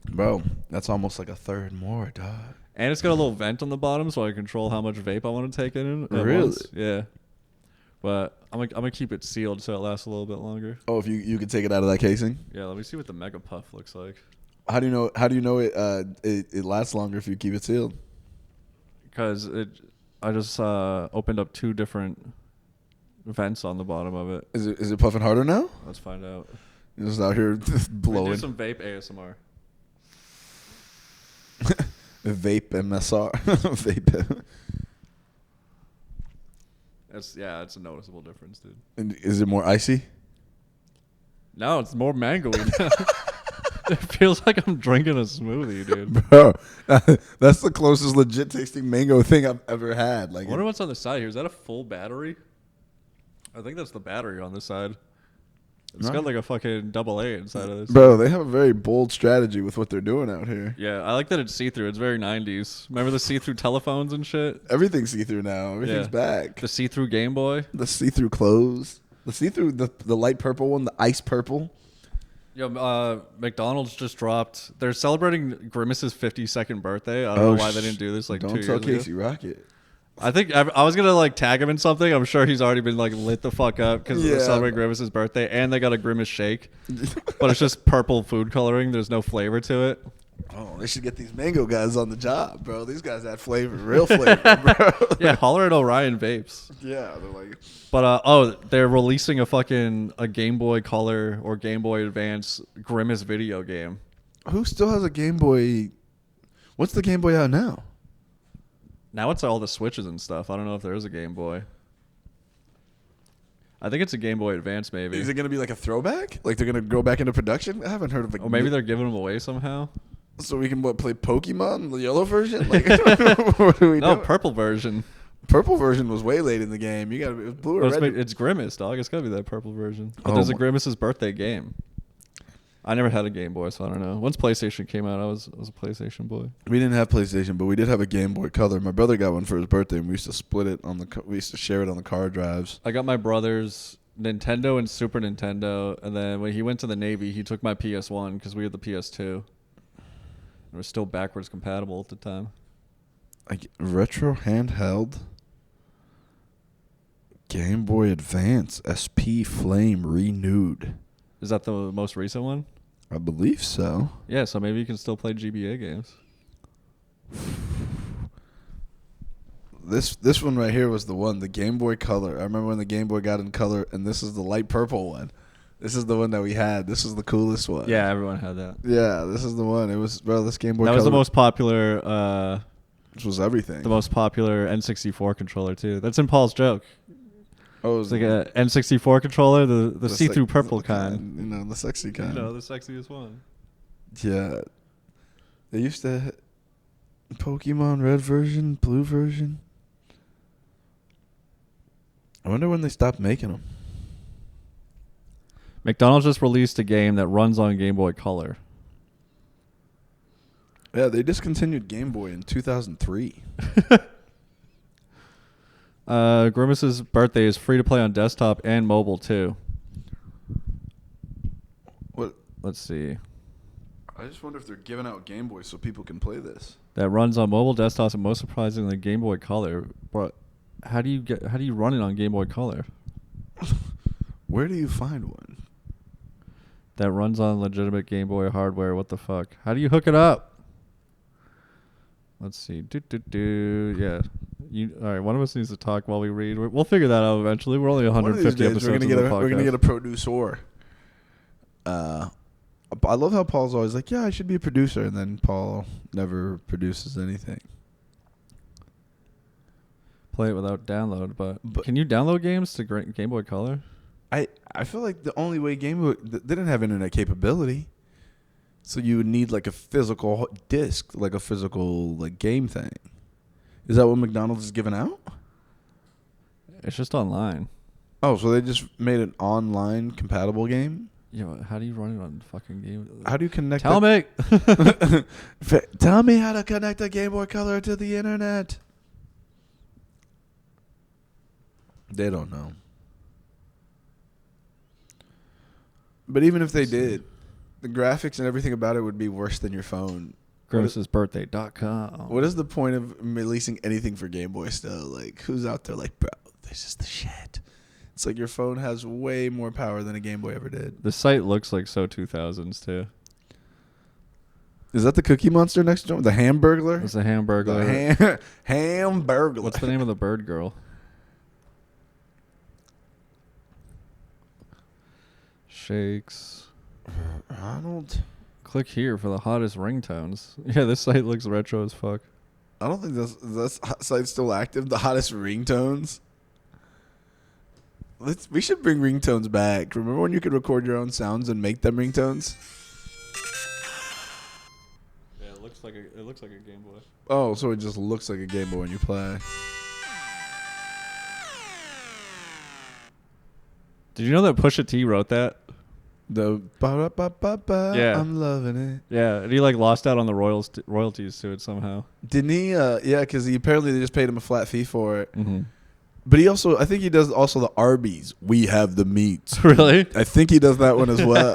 Bro, that's almost like a third more, dog. And it's got a little vent on the bottom, so I control how much vape I want to take in. Really? Once. Yeah. But I'm gonna keep it sealed so it lasts a little bit longer. Oh, if you could take it out of that casing? Yeah, let me see what the Mega Puff looks like. How do you know it lasts longer if you keep it sealed? Because I just opened up 2 different vents on the bottom of it. Is it puffing harder now? Let's find out. You're just out here blowing. Do some vape ASMR. Vape MSR. Vape. It's a noticeable difference, dude. And is it more icy? No, it's more mango-y now. It feels like I'm drinking a smoothie, dude. Bro, that's the closest legit tasting mango thing I've ever had. Like, I wonder what's on the side here. Is that a full battery? I think that's the battery on this side. It's got like a fucking AA inside of this. Bro, they have a very bold strategy with what they're doing out here. Yeah, I like that it's see-through. It's very 90s. Remember the see-through telephones and shit? Everything's see-through now. Everything's back. The see-through Game Boy. The see-through clothes. The see-through, the light purple one, the ice purple. Yo, McDonald's just dropped. They're celebrating Grimace's 52nd birthday. I don't know why they didn't do this like 2 years ago. Don't tell Casey Rocket. I think I was gonna like tag him in something. I'm sure he's already been like lit the fuck up because they're celebrating Grimace's birthday, and they got a Grimace shake, but it's just purple food coloring. There's no flavor to it. Oh, they should get these mango guys on the job, bro. These guys add flavor, real flavor, bro. Yeah, holler at Orion Vapes. Yeah, they're like. But they're releasing a Game Boy Color or Game Boy Advance Grimace video game. Who still has a Game Boy? What's the Game Boy out now? Now it's all the Switches and stuff. I don't know if there is a Game Boy. I think it's a Game Boy Advance, maybe. Is it going to be like a throwback? Like they're going to go back into production? I haven't heard of it. Or maybe they're giving them away somehow. So we can play Pokemon, the yellow version? Like, what are we doing? Purple version. Purple version was way late in the game. You got it was blue or red. It's Grimace, dog. It's got to be that purple version. But Oh there's a my- Grimace's birthday game. I never had a Game Boy, so I don't know. Once PlayStation came out, I was a PlayStation boy. We didn't have PlayStation, but we did have a Game Boy Color. My brother got one for his birthday, and we used to split it we used to share it on the car drives. I got my brother's Nintendo and Super Nintendo, and then when he went to the Navy, he took my PS1 because we had the PS2. It was still backwards compatible at the time. Retro handheld Game Boy Advance SP Flame renewed. Is that the most recent one? I believe so. Yeah, so maybe you can still play GBA games. This one right here was the one, the Game Boy Color. I remember when the Game Boy got in color, and this is the light purple one. This is the one that we had. This is the coolest one. Yeah, everyone had that. Yeah, this is the one. It was, bro, this Game Boy That was Color. the most popular. Which was everything. The most popular N64 controller too. That's in Paul's joke. Oh, It's like a N64 controller, the see-through purple the kind. You know, the sexy kind. You know, the sexiest one. Yeah. They used to Pokemon red version, blue version. I wonder when they stopped making them. McDonald's just released a game that runs on Game Boy Color. Yeah, they discontinued Game Boy in 2003. Grimace's birthday is free to play on desktop and mobile too. What? Let's see. I just wonder if they're giving out Game Boys so people can play this. That runs on mobile desktops and most surprisingly Game Boy Color. But how do you run it on Game Boy Color? Where do you find one? That runs on legitimate Game Boy hardware. What the fuck? How do you hook it up? Let's see. Yeah. All right. One of us needs to talk while we read. We'll figure that out eventually. We're only 150 episodes into the podcast. We're gonna get a producer. I love how Paul's always like, "Yeah, I should be a producer," and then Paul never produces anything. Play it without download, but can you download games to Game Boy Color? I feel like the only way Game Boy they didn't have internet capability, so you would need like a physical disc, like a physical like game thing. Is that what McDonald's is giving out? It's just online. Oh, so they just made an online compatible game? Yeah, how do you run it on fucking game? How do you connect? Tell me. Tell me how to connect a Game Boy Color to the internet. They don't know. But even if they did, the graphics and everything about it would be worse than your phone. Gross'sBirthday.com. What is the point of releasing anything for Game Boy still? Like, who's out there like, bro, this is the shit. It's like your phone has way more power than a Game Boy ever did. The site looks like so 2000s too. Is that the Cookie Monster next to him? The Hamburglar? It's a Hamburglar. Hamburglar. What's the name of the bird girl? Shakes. Ronald? Click here for the hottest ringtones. Yeah, this site looks retro as fuck. I don't think this site's still active. The hottest ringtones. We should bring ringtones back. Remember when you could record your own sounds and make them ringtones? Yeah, it looks like a Game Boy. Oh, so it just looks like a Game Boy when you play. Did you know that Pusha T wrote that? The ba-ba-ba-ba-ba, Yeah. I'm loving it. Yeah, and he like lost out on the royalties to it somehow. Didn't he? Yeah, because apparently they just paid him a flat fee for it. Mm-hmm. But he also, I think he does also the Arby's. We have the meats. Really? I think he does that one as well.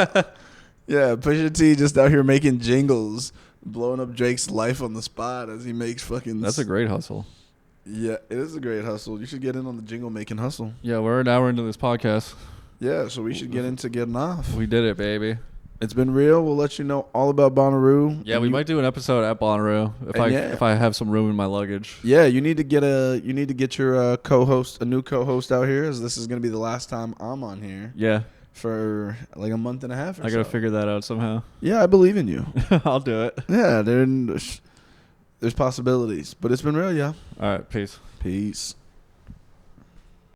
Yeah, Pusha T just out here making jingles, blowing up Drake's life on the spot as he makes fucking. That's a great hustle. Yeah, it is a great hustle. You should get in on the jingle making hustle. Yeah, we're an hour into this podcast. Yeah, so we should get into getting off. We did it, baby. It's been real. We'll let you know all about Bonnaroo. Yeah, we might do an episode at Bonnaroo if I have some room in my luggage. Yeah, you need to get your co-host, a new co-host out here, as this is going to be the last time I'm on here. Yeah. For like a month and a half or so. I got to figure that out somehow. Yeah, I believe in you. I'll do it. Yeah, there's possibilities. But it's been real, yeah. All right, peace. Peace.